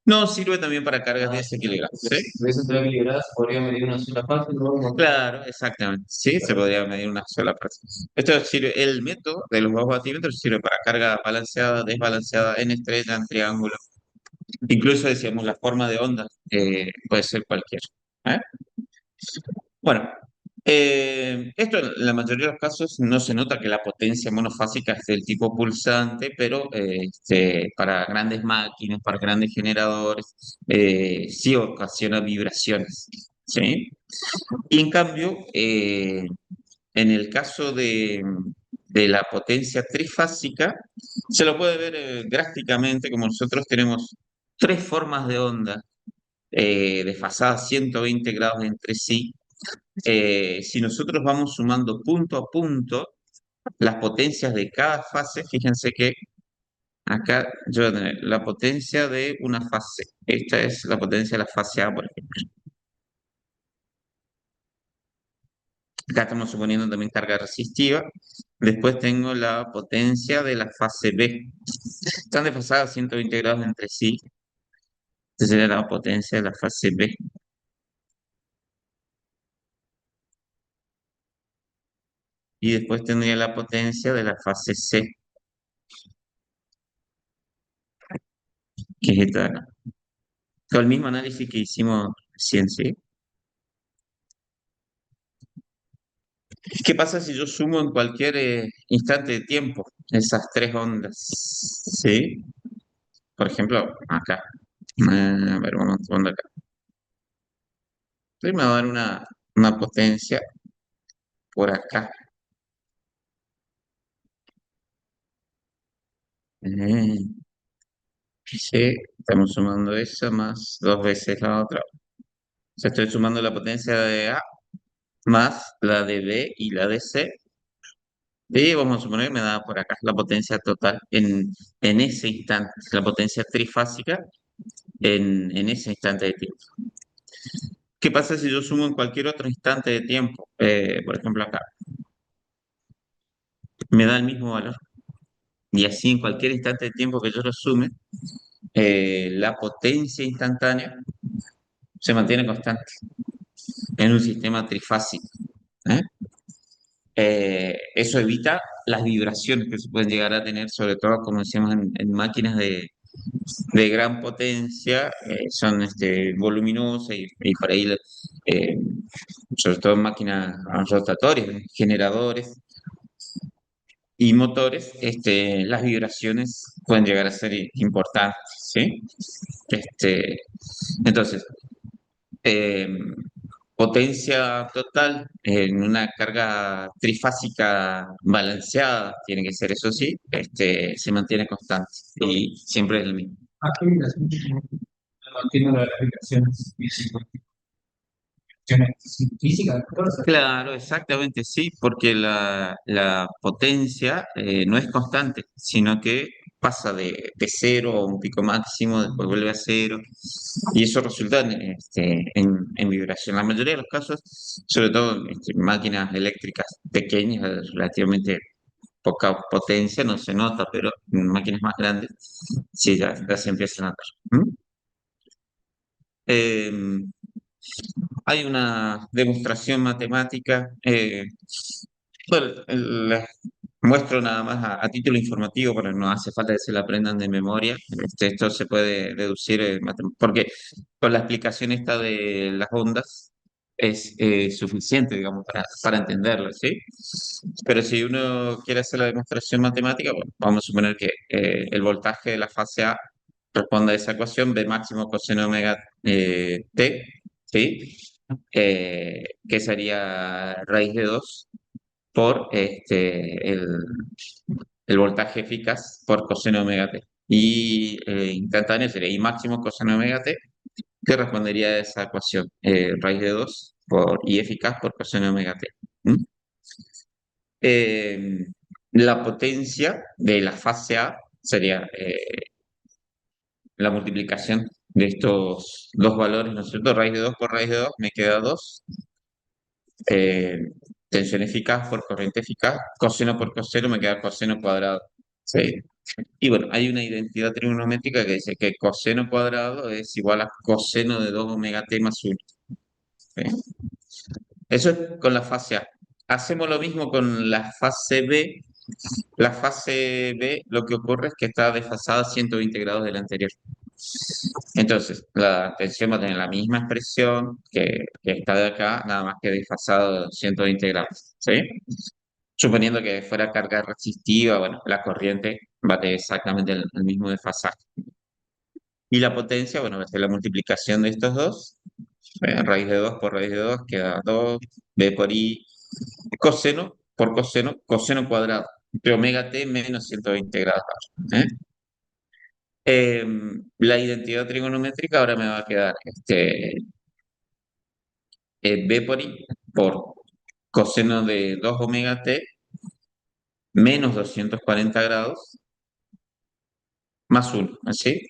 No, sirve también para cargas desequilibradas. ¿Sí? Si estar equilibradas, podría medir una sola parte, ¿no? Claro, exactamente. Sí, se podría medir una sola parte. Esto sirve, el método de los dos batímetros sirve para carga balanceada, desbalanceada, en estrella, en triángulo. Incluso decíamos la forma de onda puede ser cualquiera. ¿Eh? Bueno, esto en la mayoría de los casos no se nota que la potencia monofásica es del tipo pulsante, pero para grandes máquinas, para grandes generadores, sí ocasiona vibraciones, ¿sí? Y en cambio, en el caso de la potencia trifásica, se lo puede ver gráficamente como nosotros tenemos tres formas de onda desfasadas 120 grados entre sí. Si nosotros vamos sumando punto a punto las potencias de cada fase, fíjense que acá yo voy a tener la potencia de una fase. Esta es la potencia de la fase A, por ejemplo. Acá estamos suponiendo también carga resistiva. Después tengo la potencia de la fase B. Están desfasadas 120 grados entre sí. Esta sería la potencia de la fase B. Y después tendría la potencia de la fase C, que es esta de acá. Con el mismo análisis que hicimos recién, ¿sí? ¿Qué pasa si yo sumo en cualquier instante de tiempo esas tres ondas? ¿Sí? Por ejemplo, acá. A ver, vamos a poner acá. Sí, me va a dar una potencia por acá. Eh, sí, estamos sumando esa más dos veces la otra. O sea, estoy sumando la potencia de A más la de B y la de C. Y vamos a suponer que me da por acá la potencia total en ese instante, la potencia trifásica en ese instante de tiempo. ¿Qué pasa si yo sumo en cualquier otro instante de tiempo? Por ejemplo, acá, me da el mismo valor. Y así en cualquier instante de tiempo que yo lo sume, la potencia instantánea se mantiene constante en un sistema trifásico. ¿Eh? Eso evita las vibraciones que se pueden llegar a tener, sobre todo, como decíamos, en máquinas de gran potencia, son voluminosas y por ahí, eh, sobre todo en máquinas rotatorias, generadores y motores, las vibraciones pueden llegar a ser importantes, ¿sí? Este, entonces, eh, potencia total en una carga trifásica balanceada, tiene que ser eso sí, se mantiene constante y siempre es el mismo. Aquí mantiene las vibraciones físicas. Claro, exactamente, sí, porque la potencia no es constante, sino que pasa de cero a un pico máximo, después vuelve a cero, y eso resulta en vibración. La mayoría de los casos, sobre todo en máquinas eléctricas pequeñas, relativamente poca potencia, no se nota, pero en máquinas más grandes, sí, ya se empieza a notar. ¿Mm? Em, Hay una demostración matemática. Bueno, muestro nada más a título informativo, pero no hace falta que se la aprendan de memoria. Esto se puede deducir, porque con la explicación esta de las ondas es suficiente, digamos, para entenderlo, ¿sí? Pero si uno quiere hacer la demostración matemática, bueno, vamos a suponer que el voltaje de la fase A responde a esa ecuación, B máximo coseno omega T, ¿sí? Que sería raíz de 2 por el voltaje eficaz por coseno omega t. Y instantáneo sería I máximo coseno omega t, que respondería a esa ecuación, raíz de 2 por I eficaz por coseno omega t. ¿Mm? Eh, la potencia de la fase A sería la multiplicación de estos dos valores, ¿no es cierto? Raíz de 2 por raíz de 2 me queda 2. eh, Tensión eficaz por corriente eficaz, coseno por coseno me queda coseno cuadrado. ¿Sí? Y bueno, hay una identidad trigonométrica que dice que coseno cuadrado es igual a coseno de 2 omega t más 1. Eso es con la fase A. Hacemos lo mismo con la fase B. La fase B lo que ocurre es que está desfasada 120 grados de la anterior. Entonces, la tensión va a tener la misma expresión que esta de acá, nada más que desfasado 120 grados. ¿Sí? Suponiendo que fuera carga resistiva, bueno, la corriente va a tener exactamente el mismo desfasaje. Y la potencia, bueno, va a ser la multiplicación de estos dos. Raíz de 2 por raíz de 2 queda 2, B por I, coseno por coseno, coseno cuadrado. de omega T menos 120 grados. ¿Eh? La identidad trigonométrica ahora me va a quedar B por I por coseno de 2 omega T menos 240 grados más 1, ¿sí?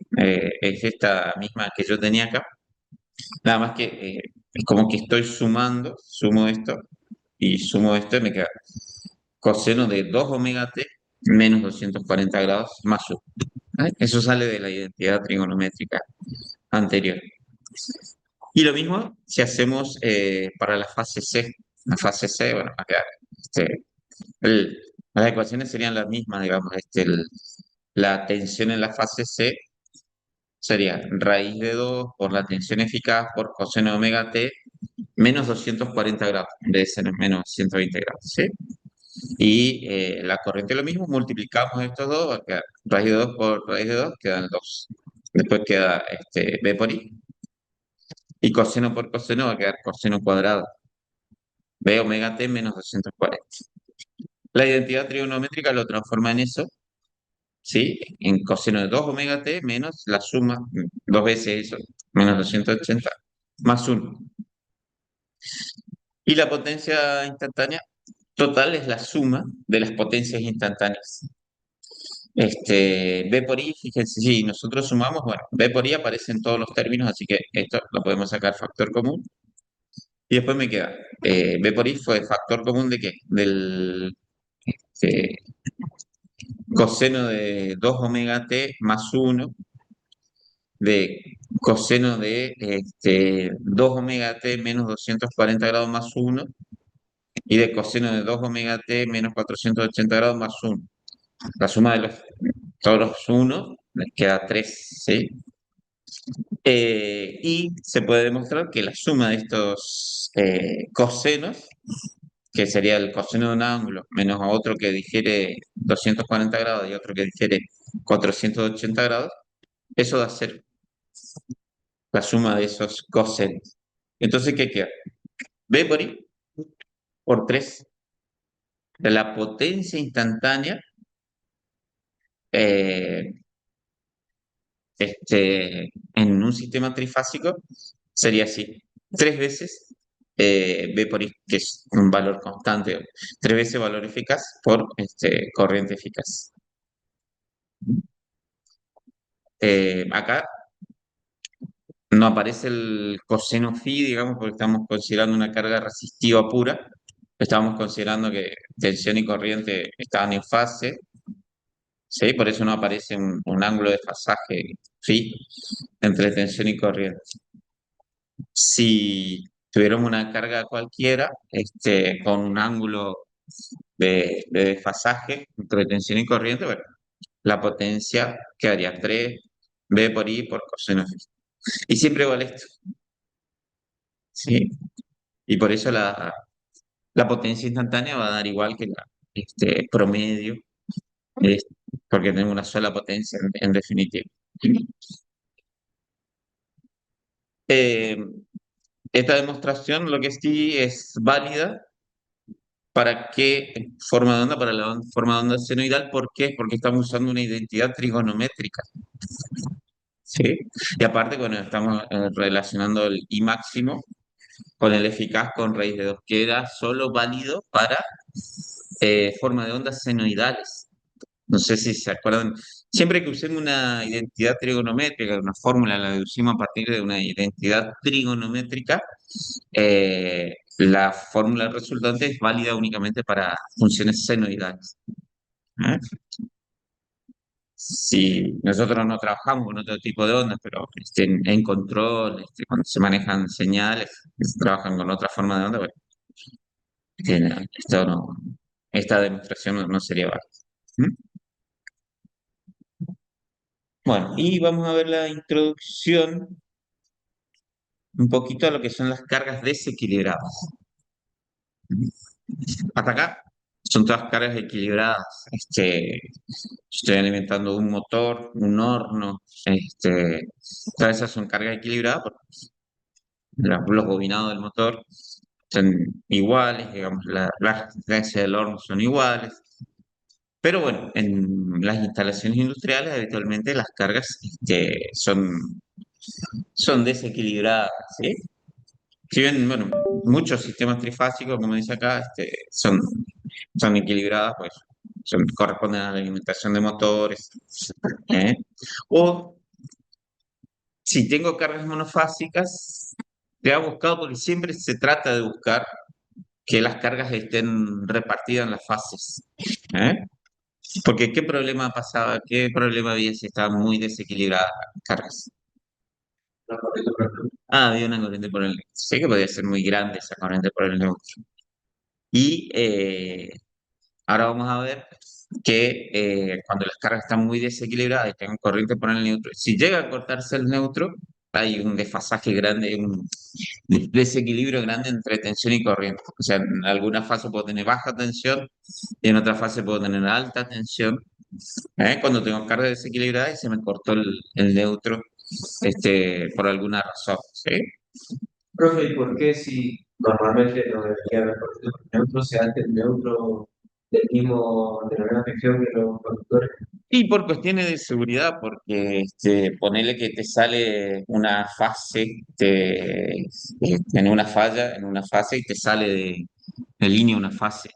Es esta misma que yo tenía acá, nada más que es como que estoy sumando, sumo esto y sumo esto y me queda coseno de 2 omega T menos 240 grados más 1. Eso sale de la identidad trigonométrica anterior. Y lo mismo si hacemos para la fase C. La fase C, bueno, va a quedar, el- las ecuaciones serían las mismas, digamos. La tensión en la fase C sería raíz de 2 por la tensión eficaz por coseno de omega t menos 240 grados, en vez de ser menos 120 grados, ¿sí? Y la corriente lo mismo, multiplicamos estos dos, va a quedar raíz de 2 por raíz de 2 quedan 2. Después queda B por I. Y coseno por coseno va a quedar coseno cuadrado. B omega t menos 240. La identidad trigonométrica lo transforma en eso, ¿sí? En coseno de 2 omega t menos la suma, dos veces eso, menos 280, más 1. Y la potencia instantánea total es la suma de las potencias instantáneas. B por I, fíjense, si nosotros sumamos, bueno, B por I aparece en todos los términos, así que esto lo podemos sacar factor común. Y después me queda, B por I fue factor común de qué? Del eh, coseno de 2 omega t más 1 de coseno de 2 omega t menos 240 grados más 1 y de coseno de 2 omega t menos 480 grados más 1. La suma de todos los 1 les queda 3, ¿sí? Y se puede demostrar que la suma de estos cosenos, que sería el coseno de un ángulo menos a otro que difiere 240 grados y otro que difiere 480 grados, eso da 0, la suma de esos cosenos. Entonces, ¿qué queda? B por I por 3 de la potencia instantánea eh, en un sistema trifásico sería así, 3 veces B por I, que es un valor constante, 3 veces valor eficaz por corriente eficaz. Acá no aparece el coseno phi, digamos, porque estamos considerando una carga resistiva pura. Estamos considerando que tensión y corriente estaban en fase, ¿sí? Por eso no aparece un ángulo de fasaje phi entre tensión y corriente. Si tuviéramos una carga cualquiera, con un ángulo de desfasaje entre tensión y corriente, bueno, la potencia quedaría 3 B por I por coseno phi. Y siempre vale esto, ¿sí? Y por eso la potencia instantánea va a dar igual que la promedio, eh, porque tenemos una sola potencia en definitiva. Eh, Esta demostración lo que sí es válida para qué forma de onda, para la forma de onda senoidal. ¿Por qué? Porque estamos usando una identidad trigonométrica, ¿sí? Y aparte, bueno, estamos relacionando el I máximo con el eficaz con raíz de 2, que era solo válido para forma de ondas senoidales. No sé si se acuerdan. Siempre que usemos una identidad trigonométrica, una fórmula la deducimos a partir de una identidad trigonométrica, la fórmula resultante es válida únicamente para funciones senoidales. ¿Eh? Si nosotros no trabajamos con otro tipo de ondas, pero en control, cuando se manejan señales, se trabajan con otra forma de onda, bueno, esto no, esta demostración no sería válida. ¿Mm? Bueno, y vamos a ver la introducción un poquito a lo que son las cargas desequilibradas. Hasta acá son todas cargas equilibradas. Estoy alimentando un motor, un horno, todas esas son cargas equilibradas porque los bobinados del motor son iguales, digamos, las resistencias del horno son iguales. Pero bueno, en las instalaciones industriales habitualmente las cargas son desequilibradas, ¿sí? Si bien, bueno, muchos sistemas trifásicos, como dice acá, son equilibradas, pues corresponden a la alimentación de motores. ¿Eh? O si tengo cargas monofásicas, te ha buscado porque siempre se trata de buscar que las cargas estén repartidas en las fases. ¿Eh? Porque ¿qué problema pasaba? ¿Qué problema había si estaban muy desequilibradas las cargas? Había una corriente por el neutro. Sé que podía ser muy grande esa corriente por el neutro. Y ahora vamos a ver que cuando las cargas están muy desequilibradas y tengan corriente por el neutro, si llega a cortarse el neutro, hay un desfasaje grande, un desequilibrio grande entre tensión y corriente. O sea, en alguna fase puedo tener baja tensión y en otra fase puedo tener alta tensión. Cuando tengo carga desequilibrada y se me cortó el neutro por alguna razón. ¿Sí? Profe, ¿y por qué si normalmente no debería haber partido por neutro, se hace el neutro de la misma sección que los conductores? Y por cuestiones de seguridad, porque ponele que te sale una fase, en una falla, en una fase y te sale de línea una fase,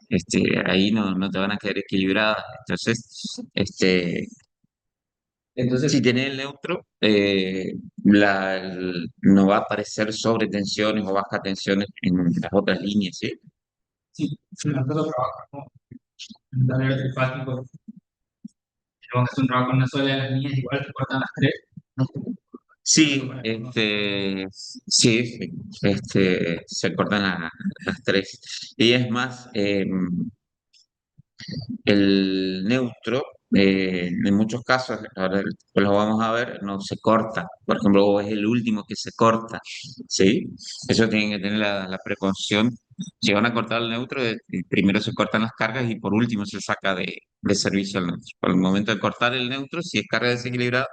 ahí no te van a quedar equilibradas. Entonces, si Entonces, tenés el neutro, no va a aparecer sobretensiones o bajas tensiones en las otras líneas, ¿sí? sí, si nosotros trabajamos en taller trifásico, vamos a hacer un trabajo con una sola de las líneas, igual se cortan las tres. No, Sí, sí, se cortan las tres. Y es más, el neutro, en muchos casos, ahora después lo vamos a ver, no se corta. Por ejemplo, o es el último que se corta, ¿sí? Eso tienen que tener la precaución. Si van a cortar el neutro, primero se cortan las cargas y por último se saca de servicio el neutro. Por el momento de cortar el neutro, si es carga desequilibrada,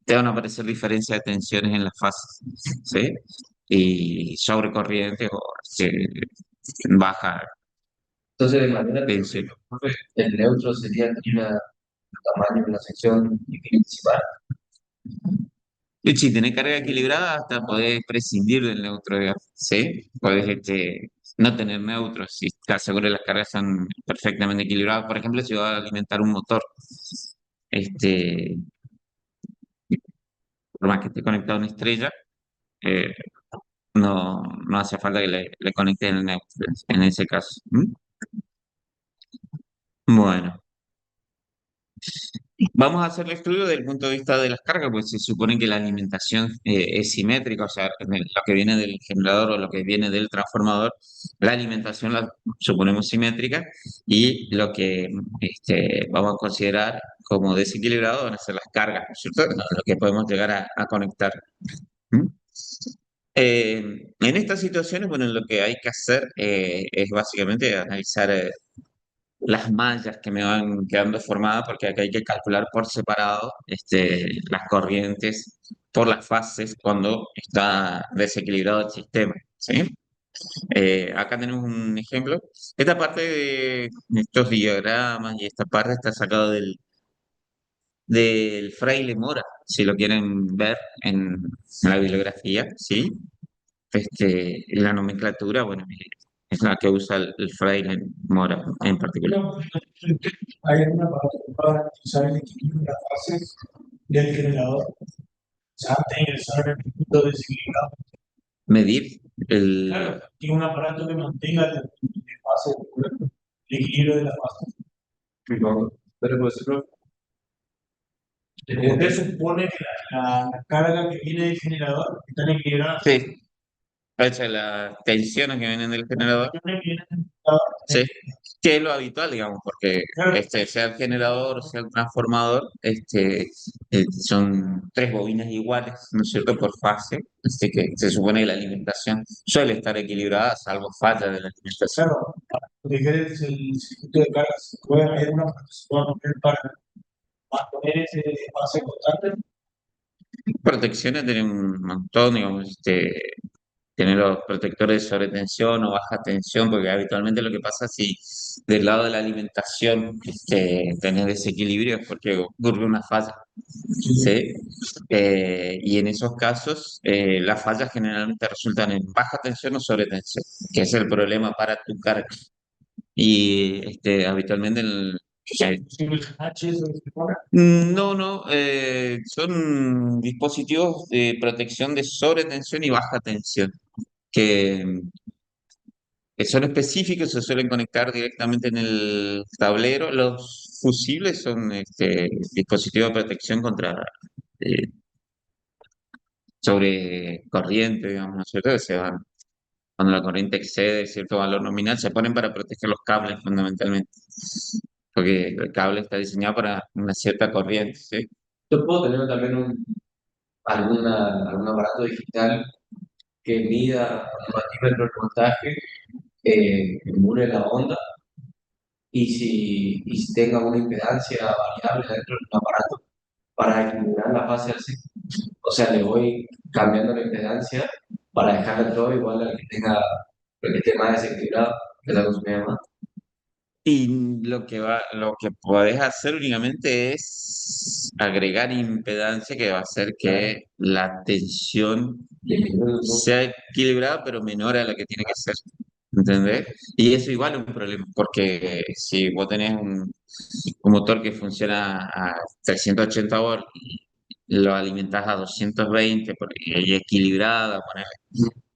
te van a aparecer diferencias de tensiones en las fases, ¿sí? Y sobrecorrientes o baja entonces, de manera que tensión. el neutro sería un tamaño de una sección principal. Y si tenés carga equilibrada, hasta podés prescindir del neutro, digamos, ¿sí? Podés no tener neutro si estás seguro que las cargas están perfectamente equilibradas. Por ejemplo, si vas a alimentar un motor, este, por más que esté conectado a una estrella, eh, no hace falta que le conectes el neutro en ese caso. ¿Mm? Bueno. Vamos a hacer el estudio desde el punto de vista de las cargas, pues se supone que la alimentación es simétrica, o sea, lo que viene del generador o lo que viene del transformador, la alimentación la suponemos simétrica y lo que vamos a considerar como desequilibrado van a ser las cargas, ¿no es cierto? Lo que podemos llegar a conectar. ¿Mm? En estas situaciones, bueno, lo que hay que hacer es básicamente analizar las mallas que me van quedando formadas, porque acá hay que calcular por separado las corrientes por las fases cuando está desequilibrado el sistema, ¿sí? Acá tenemos un ejemplo. Esta parte de estos diagramas y esta parte está sacado del Fraile Mora, si lo quieren ver en la bibliografía, ¿sí? La nomenclatura, bueno, es la que usa el Fraile Mora en particular. Hay una para usar el equilibrio de las fases del generador. O sea, antes de ingresar al circuito desequilibrado. Medir el... Claro, tiene un aparato que mantenga el fase, el equilibrio de la fase. No, pero pues, usted supone que la carga que viene del generador está equilibrada. Sí, o sea, las tensiones que vienen del Las generador, tensiones que vienen del generador. sí, que es lo habitual, digamos, porque Claro, sea el generador o sea el transformador, son tres bobinas iguales, ¿no es cierto?, por fase, así que se supone que la alimentación suele estar equilibrada, salvo falla de la alimentación. claro, lo que quiere es el circuito de cargas. Puede haber una parte que se pueda romper para mantener ese fase constante. Protecciones tienen un montón, digamos, tener los protectores de sobretensión o baja tensión, porque habitualmente lo que pasa si del lado de la alimentación tenés desequilibrio es porque ocurre una falla, ¿sí? Y en esos casos, las fallas generalmente resultan en baja tensión o sobretensión, que es el problema para tu carga. Y habitualmente no, no, son dispositivos de protección de sobretensión y baja tensión, que, que son específicos, se suelen conectar directamente en el tablero. Los fusibles son dispositivos de protección contra eh, sobre corriente, digamos, ¿no es cierto? Que se van, cuando la corriente excede cierto valor nominal, se ponen para proteger los cables fundamentalmente, porque el cable está diseñado para una cierta corriente, ¿sí? Yo puedo tener también algún aparato digital que mida un altímetro de voltaje, que emule la onda y si tenga una impedancia variable dentro del aparato para equilibrar la fase al ciclo. O sea, le voy cambiando la impedancia para dejarle todo igual al que tenga, el que esté más desequilibrado, que es la consumida más. Y lo que podés hacer únicamente es agregar impedancia que va a hacer Claro. que la tensión Y equilibrar todo. sea equilibrada, pero menor a la que tiene que ser. ¿Entendés? Y eso igual es un problema, porque si vos tenés un motor que funciona a 380 volt y lo alimentás a 220 y equilibrada, ponele,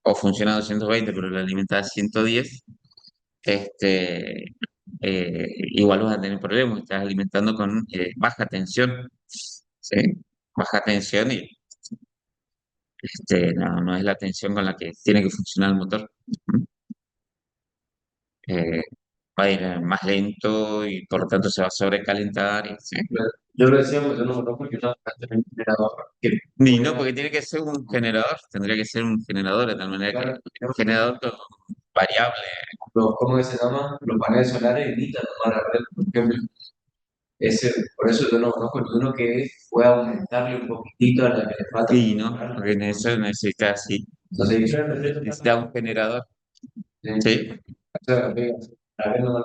o funciona a 220 pero lo alimentás a 110, este, igual vas a tener problemas, estás alimentando con baja tensión, ¿sí? Baja tensión y no, no es la tensión con la que tiene que funcionar el motor. ¿Mm? Eh, Va a ir más lento y por lo tanto se va a sobrecalentar. ¿Sí? Yo lo decía porque yo no conozco porque yo no tengo un generador que Y no, pueda, porque tiene que ser un generador, tendría que ser un generador de tal manera que claro, un generador variable. ¿cómo que se llama? Los paneles solares imitan tomar la red, por ejemplo. Por eso yo no conozco ninguno que pueda aumentarle un poquitito a la que le falta. Y no, porque en eso necesita así, Entonces, yo necesita un generador. sí, ¿Sí? o sea, a ver, no,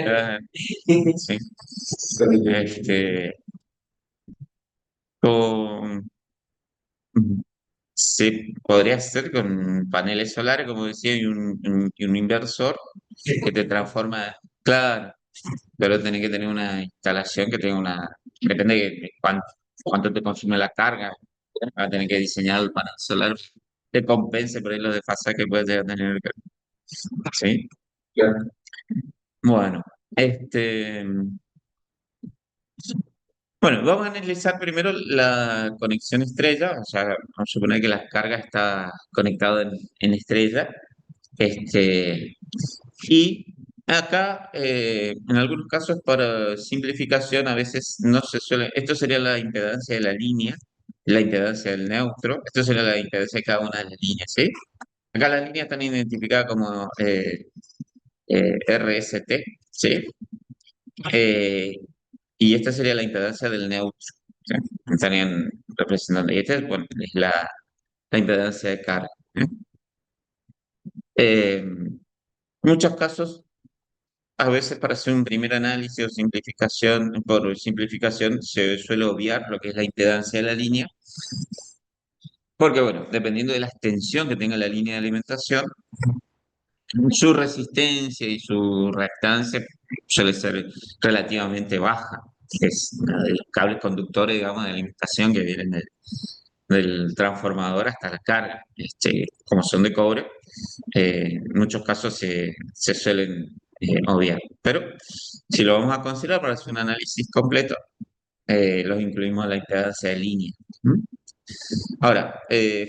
Ah, sí. no, Este, con, sí, podría ser con paneles solares, como decía, y un inversor que te transforma, claro, pero tenés que tener una instalación que tenga depende de cuánto te consume la carga, va a tener que diseñar el panel solar que compense por ahí los desfasajes que puede llegar a tener. Sí, bueno, bueno, vamos a analizar primero la conexión estrella, o sea, vamos a suponer que la carga está conectada en estrella, y acá, en algunos casos, para simplificación, a veces no se suele, esto sería la impedancia de la línea, la impedancia del neutro, esto sería la impedancia de cada una de las líneas, ¿sí? Acá las líneas están identificadas como RST, ¿sí? Eh, y esta sería la impedancia del neutro, ¿sí? Estarían representando, y esta es, bueno, es la impedancia de carga. ¿Eh? En muchos casos, a veces para hacer un primer análisis o simplificación, por simplificación, se suele obviar lo que es la impedancia de la línea, porque bueno, dependiendo de la extensión que tenga la línea de alimentación, su resistencia y su reactancia suele ser relativamente baja. Es la de los cables conductores, digamos, de alimentación que vienen del transformador hasta la carga. Como son de cobre, en muchos casos se suelen obviar. Pero si lo vamos a considerar para hacer un análisis completo, los incluimos en la impedancia de línea. ¿Mm? Ahora,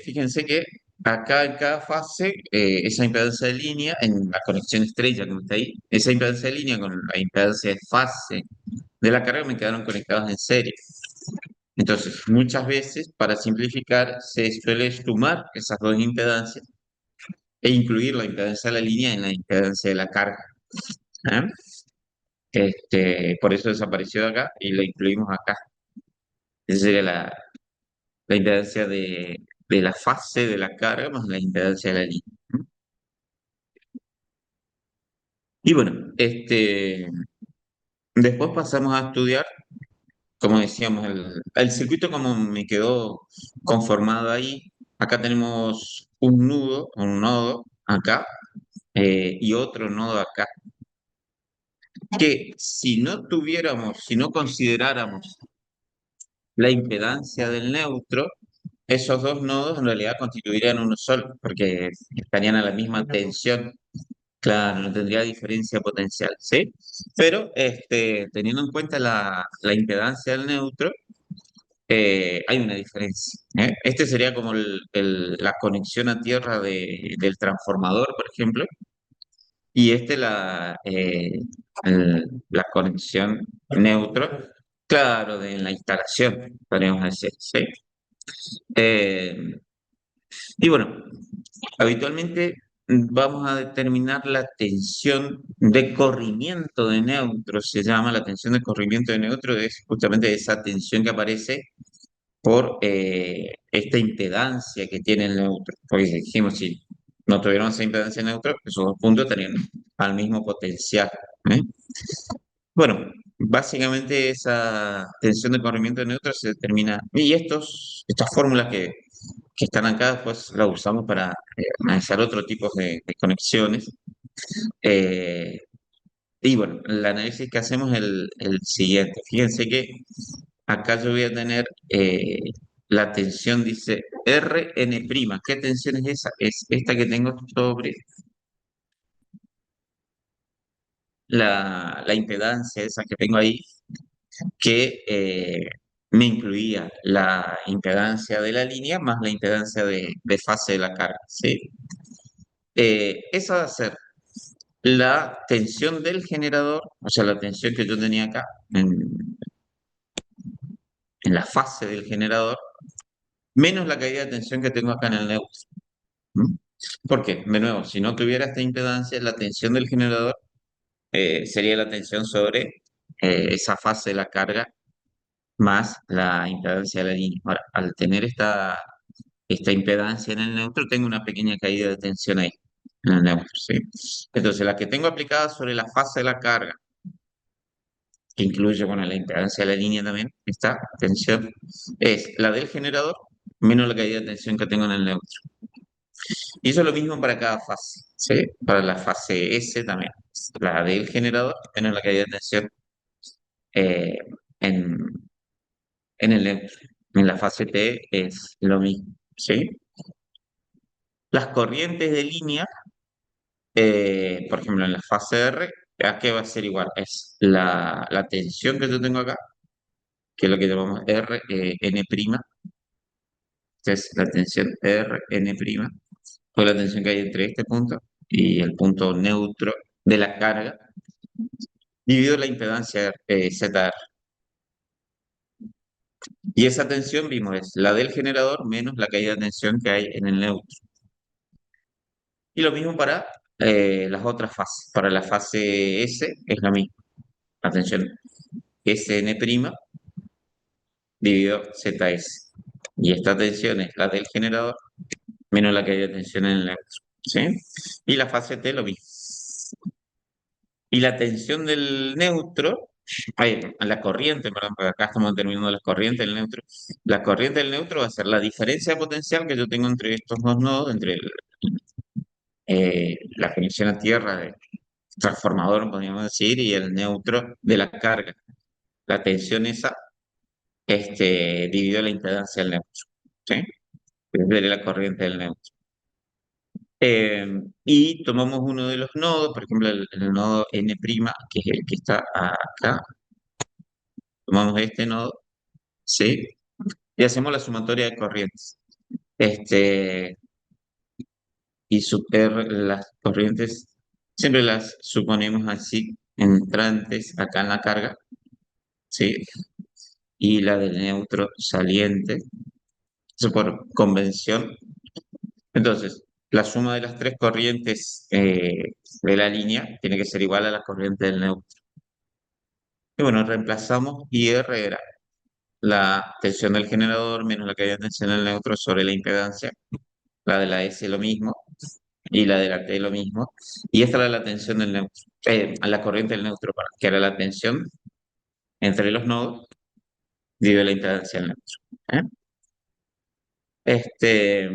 fíjense que acá en cada fase, esa impedancia de línea, en la conexión estrella como está ahí, esa impedancia de línea con la impedancia de fase de la carga me quedaron conectados en serie. Entonces, muchas veces, para simplificar, se suele sumar esas dos impedancias e incluir la impedancia de la línea en la impedancia de la carga. ¿Eh? Por eso desapareció de acá y la incluimos acá. Esa sería la impedancia de la fase de la carga más la impedancia de la línea. ¿Mm? Y bueno, después pasamos a estudiar, como decíamos, el circuito como me quedó conformado ahí. Acá tenemos un nodo acá, y otro nodo acá, que si no consideráramos la impedancia del neutro, esos dos nodos en realidad constituirían uno solo, porque estarían a la misma tensión. Claro, no tendría diferencia potencial, ¿sí? Pero teniendo en cuenta la impedancia del neutro, hay una diferencia, ¿eh? Este sería como la conexión a tierra del transformador, por ejemplo, y la conexión neutro, claro, de la instalación, podríamos decir, ¿sí? Eh, y bueno, habitualmente vamos a determinar la tensión de corrimiento de neutros. Se llama la tensión de corrimiento de neutros, es justamente esa tensión que aparece por esta impedancia que tiene el neutro. Porque si dijimos, si no tuviéramos esa impedancia neutro, esos dos puntos estarían al mismo potencial, ¿eh? Bueno, básicamente esa tensión de corrimiento de neutro se determina, y estas fórmulas que están acá, después las usamos para analizar otro tipo de conexiones. Eh, y bueno, el análisis que hacemos es el siguiente. Fíjense que acá yo voy a tener la tensión, dice Rn'. ¿Qué tensión es esa? Es esta que tengo sobre la impedancia esa que tengo ahí, que me incluía la impedancia de la línea más la impedancia de fase de la carga, ¿sí? Esa va a ser la tensión del generador, o sea, la tensión que yo tenía acá en la fase del generador, menos la caída de tensión que tengo acá en el neutro. ¿Mm? ¿Por qué? De nuevo, si no tuviera esta impedancia, la tensión del generador sería la tensión sobre esa fase de la carga más la impedancia de la línea. Ahora, al tener esta impedancia en el neutro, tengo una pequeña caída de tensión ahí, en el neutro, ¿sí? Entonces, la que tengo aplicada sobre la fase de la carga, que incluye, bueno, la impedancia de la línea también, esta tensión, es la del generador menos la caída de tensión que tengo en el neutro. Y eso es lo mismo para cada fase, ¿sí? Para la fase S también, la del generador menos la caída de tensión eh, en, en el neutro. En la fase T es lo mismo, ¿sí? Las corrientes de línea, por ejemplo, en la fase R, ¿a qué va a ser igual? Es la tensión que yo tengo acá, que es lo que llamamos Rn', que es la tensión Rn', o la tensión que hay entre este punto y el punto neutro de la carga, dividido la impedancia ZR. Y esa tensión, vimos, es la del generador menos la caída de tensión que hay en el neutro. Y lo mismo para las otras fases. Para la fase S es la misma. La tensión Sn' dividido ZS. Y esta tensión es la del generador menos la caída de tensión en el neutro, ¿sí? Y la fase T lo mismo. Y la tensión del neutro, la corriente, perdón, porque acá estamos determinando las corrientes del neutro. La corriente del neutro va a ser la diferencia potencial que yo tengo entre estos dos nodos, entre la conexión a tierra del transformador, podríamos decir, y el neutro de la carga. La tensión esa dividido la impedancia del neutro, ¿sí? Es la corriente del neutro. Y tomamos uno de los nodos, por ejemplo, el nodo N', que es el que está acá. Tomamos este nodo, ¿sí? Y hacemos la sumatoria de corrientes. Este, y las corrientes siempre las suponemos así, entrantes acá en la carga, ¿sí? Y la del neutro saliente, eso por convención. Entonces, la suma de las tres corrientes de la línea tiene que ser igual a la corriente del neutro. Y bueno, reemplazamos IR era la tensión del generador menos la caída de tensión del neutro sobre la impedancia. La de la S lo mismo y la de la T lo mismo. Y esta era la tensión del neutro, la corriente del neutro, que era la tensión entre los nodos dividido la impedancia del neutro. ¿Eh? Este,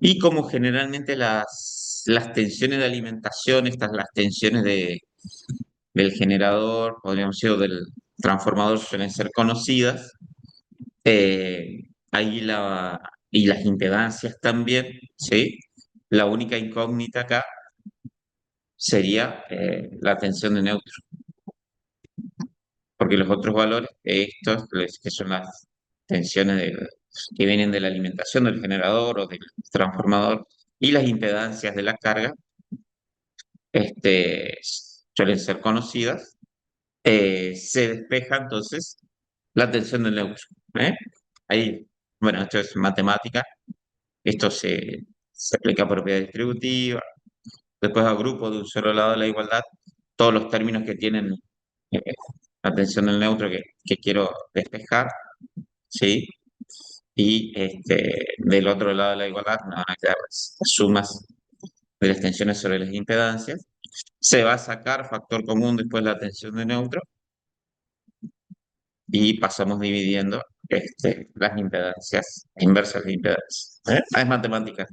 y como generalmente las tensiones de alimentación, las tensiones del generador, podríamos decir, o del transformador suelen ser conocidas, eh, ahí y las impedancias también, ¿sí? La única incógnita acá sería la tensión de neutro, porque los otros valores, que son las tensiones que vienen de la alimentación del generador o del transformador, y las impedancias de la carga, este, suelen ser conocidas, se despeja entonces la tensión del neutro. ¿Eh? Ahí, bueno, esto es matemática, esto se aplica a propiedad distributiva, después a grupos de un solo lado de la igualdad, todos los términos que tienen eh, la tensión del neutro que quiero despejar, ¿sí? Y del otro lado de la igualdad me van a quedar las sumas de las tensiones sobre las impedancias. Se va a sacar factor común después la tensión de neutro y pasamos dividiendo las impedancias, inversas de impedancias. ¿Eh? Es matemática.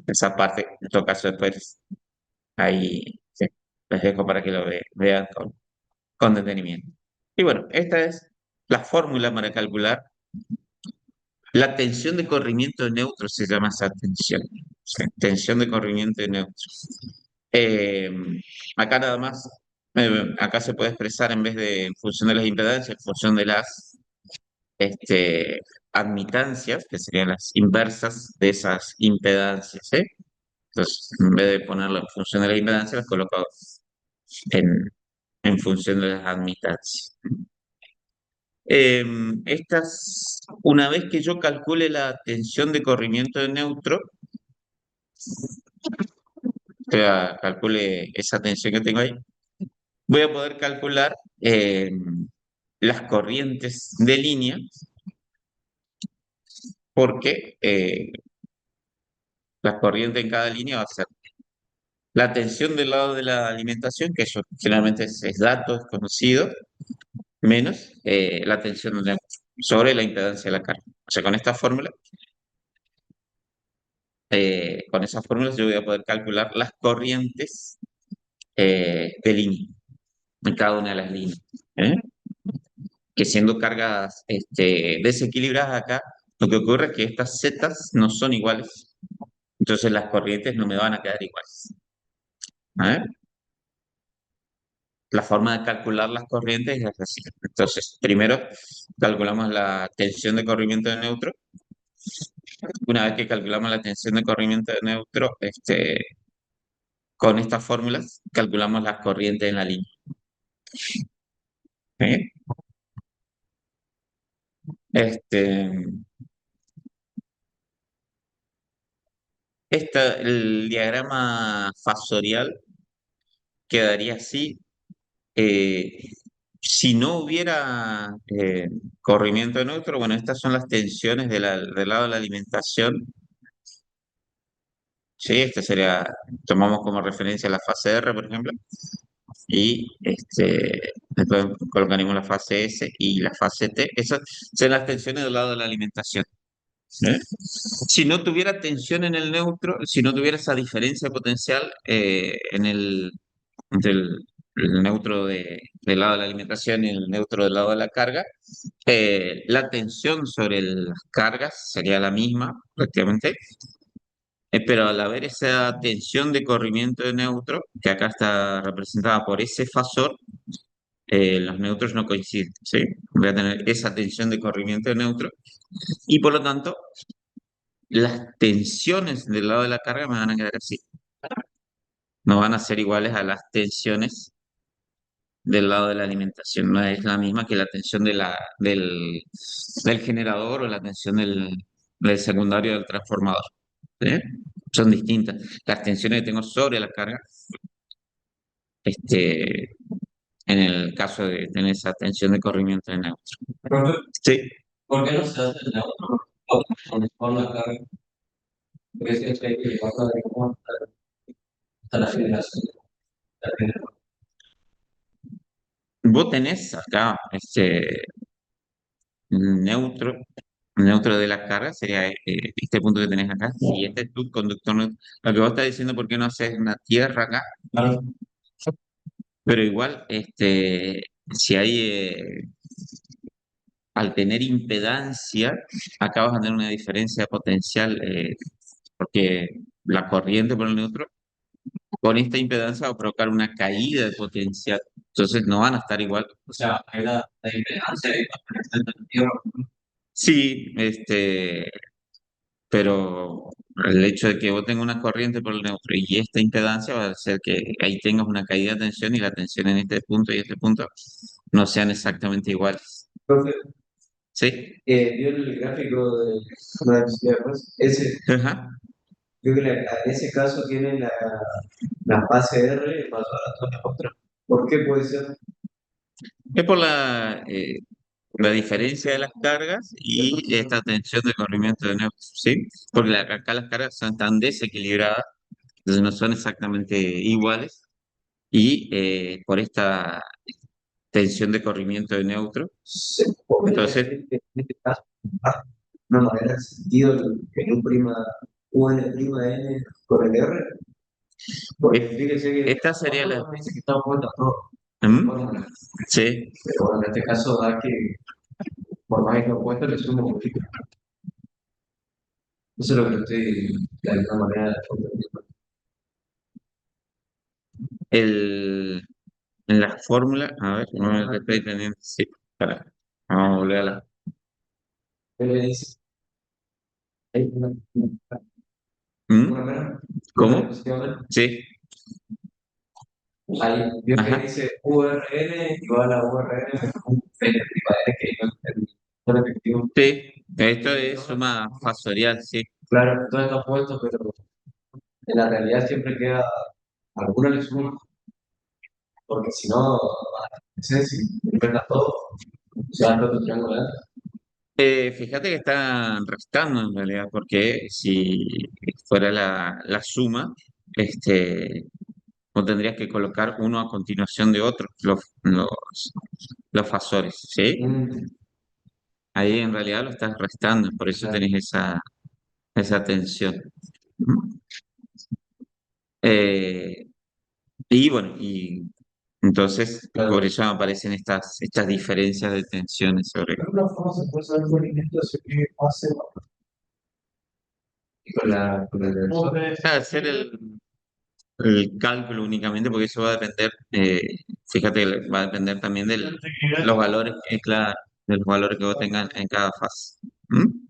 Esa parte, en todo caso, después ahí sí, les dejo para que lo vean con detenimiento. Y bueno, esta es la fórmula para calcular la tensión de corrimiento de neutro, se llama esa tensión. Sí, tensión de corrimiento de neutro. Eh, acá nada más, acá se puede expresar en vez de en función de las impedancias, en función de las admitancias, que serían las inversas de esas impedancias. ¿Eh? Entonces, en vez de ponerlo en función de las impedancias, las coloco en, en función de las admitancias. Una vez que yo calcule la tensión de corrimiento de neutro, o sea, calcule esa tensión que tengo ahí, voy a poder calcular las corrientes de línea, porque la corriente en cada línea va a ser la tensión del lado de la alimentación, que eso generalmente es dato, es conocido, menos la tensión del neutro sobre la impedancia de la carga. O sea, con esas fórmulas yo voy a poder calcular las corrientes de línea en cada una de las líneas. ¿Eh? Que siendo cargas desequilibradas acá, lo que ocurre es que estas zetas no son iguales, entonces las corrientes no me van a quedar iguales. ¿Eh? La forma de calcular las corrientes es así. Entonces, primero calculamos la tensión de corrimiento de neutro. Una vez que calculamos la tensión de corrimiento de neutro, con estas fórmulas calculamos las corrientes en la línea. ¿Eh? Este, el diagrama fasorial quedaría así. Eh, si no hubiera corrimiento neutro, bueno, estas son las tensiones del lado de la alimentación. Sí, tomamos como referencia la fase R, por ejemplo, y después colocaremos la fase S y la fase T. Esas son las tensiones del lado de la alimentación. ¿Eh? Si no tuviera tensión en el neutro, si no tuviera esa diferencia potencial entre el neutro del lado de la alimentación y el neutro del lado de la carga, la tensión sobre las cargas sería la misma prácticamente, pero al haber esa tensión de corrimiento de neutro, que acá está representada por ese fasor, los neutros no coinciden, ¿sí? Voy a tener esa tensión de corrimiento de neutro y por lo tanto las tensiones del lado de la carga me van a quedar así. No van a ser iguales a las tensiones del lado de la alimentación. No es la misma que la tensión del generador o la tensión del secundario del transformador. ¿Sí? Son distintas. Las tensiones que tengo sobre la carga este, en el caso de tener esa tensión de corrimiento de neutro. Profe, Sí. ¿por qué no se hace el neutro? Con la carga, porque es que hay que llevarlo de cómo hasta la generación. Vos tenés acá neutro, neutro de la carga sería este punto que tenés acá, y este es tu conductor neutro. Lo que vos estás diciendo, ¿por qué no haces una tierra acá? Claro, Pero igual, si hay, al tener impedancia, acá vas a tener una diferencia potencial, porque la corriente por el neutro, con esta impedancia va a provocar una caída de potencial. Entonces no van a estar igual. o sea, hay la impedancia y la tierra. Sí, pero el hecho de que vos tengas una corriente por el neutro y esta impedancia va a hacer que ahí tengas una caída de tensión y la tensión en este punto y este punto no sean exactamente iguales. Profe, ¿Sí? vio el gráfico de la velocidad, pues, ese, Ajá. creo que en ese caso tiene la fase R más barato de la otra. ¿Por qué puede ser? Es por la diferencia de las cargas y esta tensión de corrimiento de neutros, ¿sí? Porque acá las cargas son tan desequilibradas, entonces no son exactamente iguales, y por esta tensión de corrimiento de neutro, Se podría entonces, decir que en este caso, una manera de sentido en un prima UN prima N con el R, porque es- fíjese que esta sería la... dice que está opuesto a todo. ¿Mm? Fórmula. Sí, Pero bueno, en este caso da que por más que opuesto le sumo múltiplo. Eso es lo que lo estoy de alguna manera comprendiendo. en la fórmula, a ver, no me estoy teniendo, sí, para, vamos a volver a la... Él le dice, hay una ¿Mm? menos, una ¿Cómo? dispositivamente. Sí, Ahí vio que ajá. dice URL igual a URL N prima N que yo el efectivo. Sí, esto es suma fasorial, sí. Claro, todo está puesto, pero en la realidad siempre queda alguna le suma, porque si no, si inventa todo, se va a roto triángulo. Fíjate que están restando en realidad, porque si fuera la suma, este, vos tendrías que colocar uno a continuación de otro, los fasores, ¿sí? Mm, Ahí en realidad lo estás restando, por eso claro. tenés esa tensión. Eh, y bueno, y entonces por Claro. eso aparecen estas diferencias de tensiones sobre... Pero una forma se puede saber con alimentación que hace y con el reverso. Hacer el cálculo únicamente, porque eso va a depender, fíjate, que va a depender también de los valores, de los valores que vos tengas en cada fase. ¿Mm?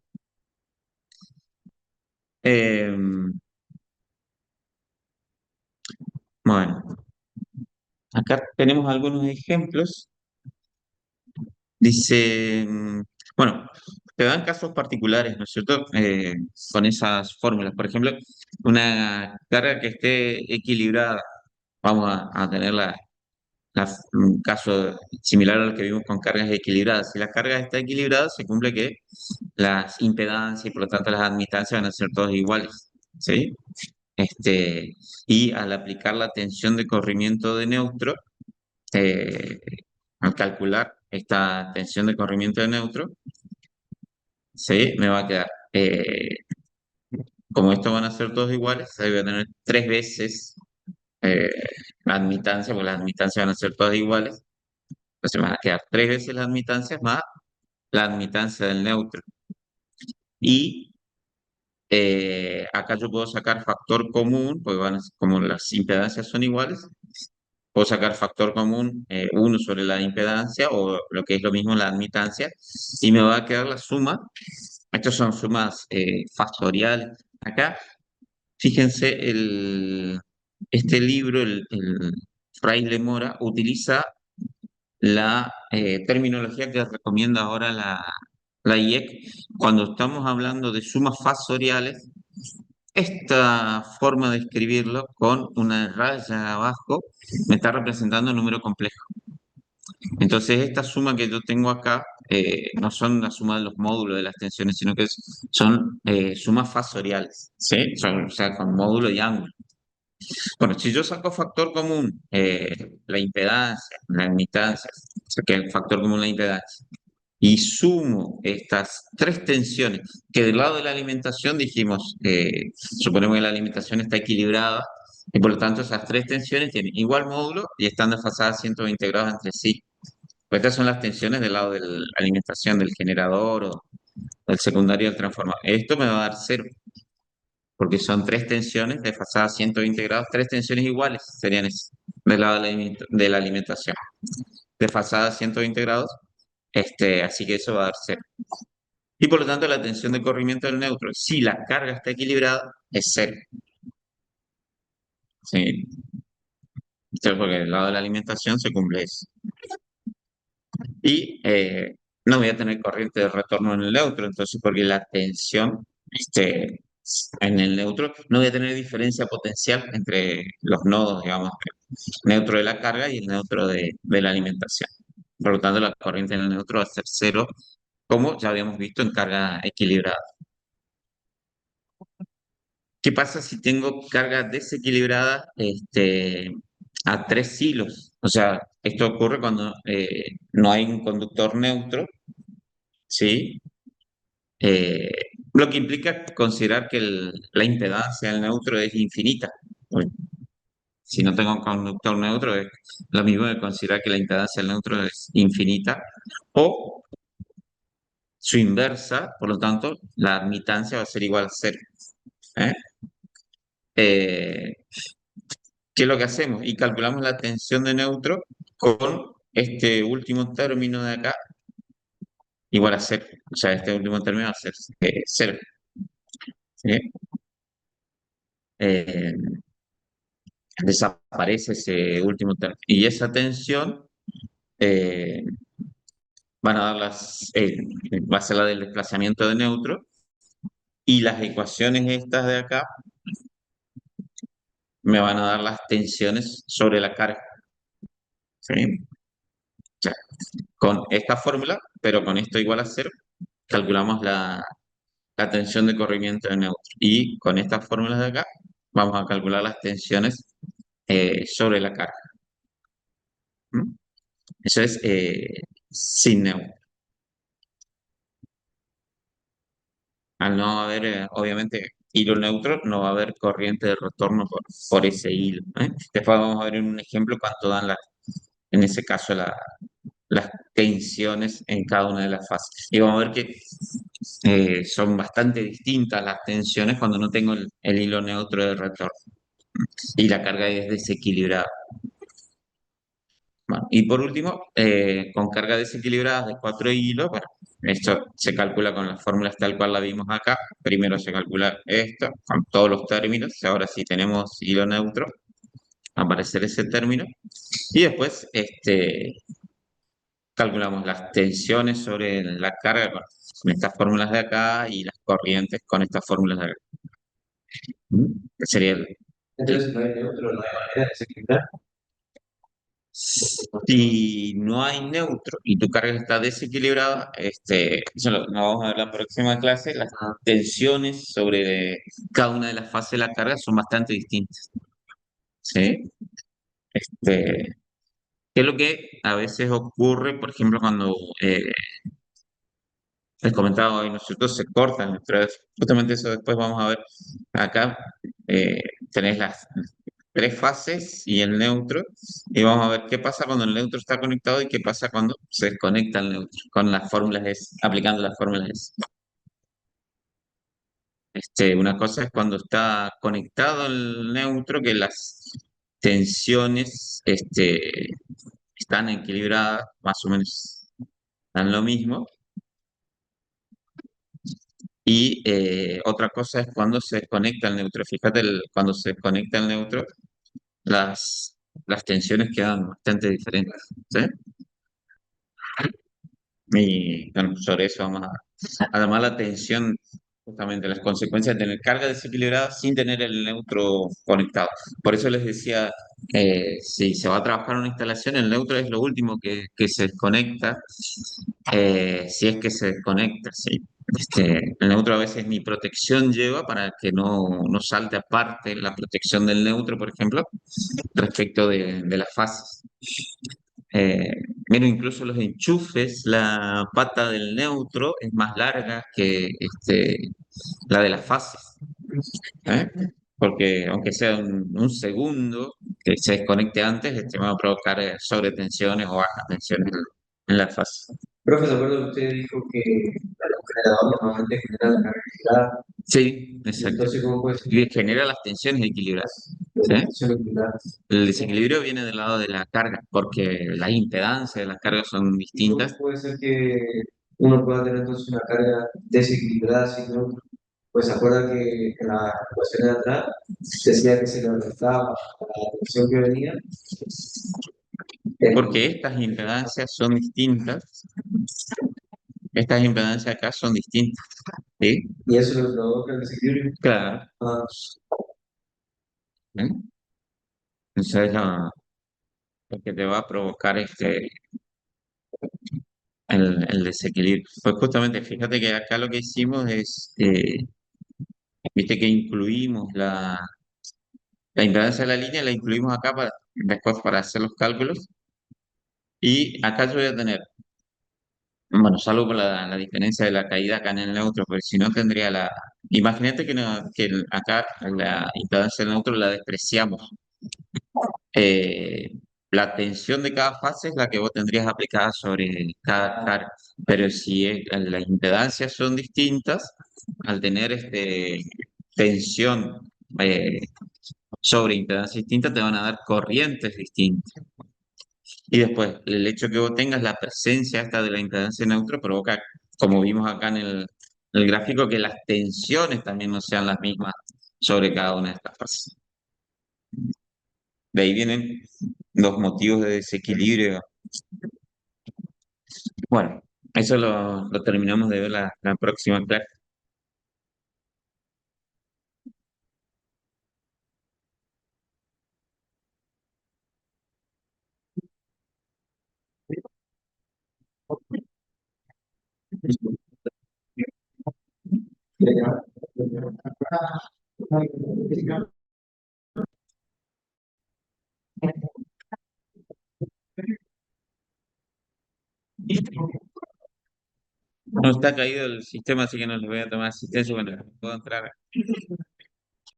Eh, bueno, acá tenemos algunos ejemplos. Dice, bueno, te dan casos particulares, ¿no es cierto? Con esas fórmulas. Por ejemplo, una carga que esté equilibrada. Vamos a tener un caso similar al que vimos con cargas equilibradas. Si la carga está equilibrada, se cumple que las impedancias y por lo tanto las admitancias van a ser todas iguales, ¿sí? Este, y al aplicar la tensión de corrimiento de neutro, eh, al calcular esta tensión de corrimiento de neutro, ¿sí? Me va a quedar, como estos van a ser todos iguales, ahí voy a tener tres veces eh, la admitancia, porque las admitancias van a ser todas iguales. Entonces me van a quedar tres veces las admitancias más la admitancia del neutro. Y acá yo puedo sacar factor común, porque como las impedancias son iguales, puedo sacar factor común 1 sobre la impedancia o lo que es lo mismo la admitancia y me va a quedar la suma. Estas son sumas factoriales. Acá, fíjense, este libro, el Fraile Mora, utiliza la terminología que recomienda ahora la IEC cuando estamos hablando de sumas fasoriales. Esta forma de escribirlo con una raya abajo me está representando un número complejo. Entonces, esta suma que yo tengo acá no son la suma de los módulos de las tensiones, sino que son sumas fasoriales, ¿sí? O sea, con módulo y ángulo. Bueno, si yo saco factor común, la impedancia, la admitancia, o sea, que el factor común la impedancia, y sumo estas tres tensiones, que del lado de la alimentación dijimos, suponemos que la alimentación está equilibrada, y por lo tanto esas tres tensiones tienen igual módulo y están desfasadas 120 grados entre sí. Pues estas son las tensiones del lado de la alimentación del generador o del secundario del transformador. Esto me va a dar cero, porque son tres tensiones desfasadas 120 grados, tres tensiones iguales serían esas, del lado de de la alimentación. Desfasadas 120 grados, así que eso va a dar cero. Y por lo tanto la tensión de corrimiento del neutro, si la carga está equilibrada, es cero. ¿Sí? Entonces, porque del lado de la alimentación se cumple eso. Y no voy a tener corriente de retorno en el neutro, entonces porque la tensión en el neutro, no voy a tener diferencia potencial entre los nodos, digamos, el neutro de la carga y el neutro de la alimentación. Por lo tanto, la corriente en el neutro va a ser cero, como ya habíamos visto en carga equilibrada. ¿Qué pasa si tengo carga desequilibrada a 3 hilos? O sea, esto ocurre cuando no hay un conductor neutro, ¿sí? Eh, lo que implica considerar que la impedancia del neutro es infinita. Bueno, si no tengo un conductor neutro, es lo mismo que considerar que la impedancia del neutro es infinita. O su inversa, por lo tanto, la admitancia va a ser igual a cero. ¿Eh? Eh, ¿Qué es lo que hacemos? Y calculamos la tensión de neutro con este último término de acá igual a cero. O sea, este último término va a ser cero. ¿Sí? Eh, Desaparece ese último término. Y esa tensión eh, van a dar va a ser la del desplazamiento de neutro. Y las ecuaciones estas de acá me van a dar las tensiones sobre la carga. ¿Sí? O sea, con esta fórmula, pero con esto igual a cero, calculamos la tensión de corrimiento de neutro. Y con estas fórmulas de acá, vamos a calcular las tensiones sobre la carga. ¿Mm? Eso es sin neutro. Al no haber, obviamente, hilo neutro, no va a haber corriente de retorno por ese hilo. ¿Eh? Después vamos a ver en un ejemplo cuánto dan en ese caso las tensiones en cada una de las fases. Y vamos a ver que son bastante distintas las tensiones cuando no tengo el hilo neutro de retorno y la carga es desequilibrada. Bueno, y por último, con carga desequilibrada de 4 hilos, bueno, esto se calcula con las fórmulas tal cual la vimos acá. Primero se calcula esto con todos los términos. Ahora sí tenemos hilo neutro, va a aparecer ese término. Y después calculamos las tensiones sobre la carga con estas fórmulas de acá y las corrientes con estas fórmulas de acá. Que sería el- Entonces, si no hay neutro, no hay manera de desequilibrar. Si no hay neutro y tu carga está desequilibrada, eso lo vamos a ver en la próxima clase, las tensiones sobre cada una de las fases de la carga son bastante distintas. ¿Sí? ¿Qué es lo que a veces ocurre, por ejemplo, cuando les comentaba hoy, nosotros se cortan nuestras, justamente eso después vamos a ver acá, eh, tenés las 3 fases y el neutro, y vamos a ver qué pasa cuando el neutro está conectado y qué pasa cuando se desconecta el neutro, con las fórmulas S, aplicando las fórmulas S. Una cosa es cuando está conectado el neutro, que las tensiones están equilibradas, más o menos dan lo mismo. Y otra cosa es cuando se desconecta el neutro. Fíjate, cuando se desconecta el neutro, las, las tensiones quedan bastante diferentes. ¿Sí? Y bueno, sobre eso vamos a... Además, la tensión justamente las consecuencias de tener carga desequilibrada sin tener el neutro conectado. Por eso les decía, si se va a trabajar una instalación, el neutro es lo último que se desconecta, si es que se desconecta, sí. El neutro a veces ni protección lleva para que no salte aparte la protección del neutro, por ejemplo, respecto de las fases. Eh, Mira, incluso los enchufes, la pata del neutro es más larga que la de las fases, ¿eh? Porque aunque sea un segundo que se desconecte antes, va a provocar sobretensiones o bajas tensiones en la fase. Profe, ¿se acuerda que usted dijo que los generadores normalmente generan la carga? Sí, Y exacto. entonces, ¿cómo puede ser Y genera las tensiones equilibradas. la ¿Sí? tensión equilibrada? El desequilibrio viene del lado de la carga, porque las impedancias de las cargas son distintas. ¿Cómo puede ser que uno pueda tener entonces una carga desequilibrada sin neutro? Pues se acuerda que en la ecuación de atrás decía que se le restaba la tensión que venía, Porque estas impedancias son distintas. Estas impedancias acá son distintas. ¿Sí? y eso le provoca el desequilibrio. Claro. Ah, ¿Eh? Entonces, lo que te va a provocar el desequilibrio. Pues justamente, fíjate que acá lo que hicimos es, viste que incluimos la impedancia de la línea, la incluimos acá después para hacer los cálculos. Y acá yo voy a tener, bueno, salvo por la diferencia de la caída acá en el neutro, porque si no tendría la... Imagínate que, acá la impedancia del neutro la despreciamos. eh, la tensión de cada fase es la que vos tendrías aplicada sobre cada carga. Pero si las impedancias son distintas, al tener tensión sobre impedancia distinta, te van a dar corrientes distintas. Y después, el hecho que vos tengas la presencia esta de la impedancia neutra provoca, como vimos acá en el gráfico, que las tensiones también no sean las mismas sobre cada una de estas fases. De ahí vienen los motivos de desequilibrio. Bueno, eso lo terminamos de ver la próxima clase. No está caído el sistema, así que no les voy a tomar asistencia. Bueno, puedo entrar.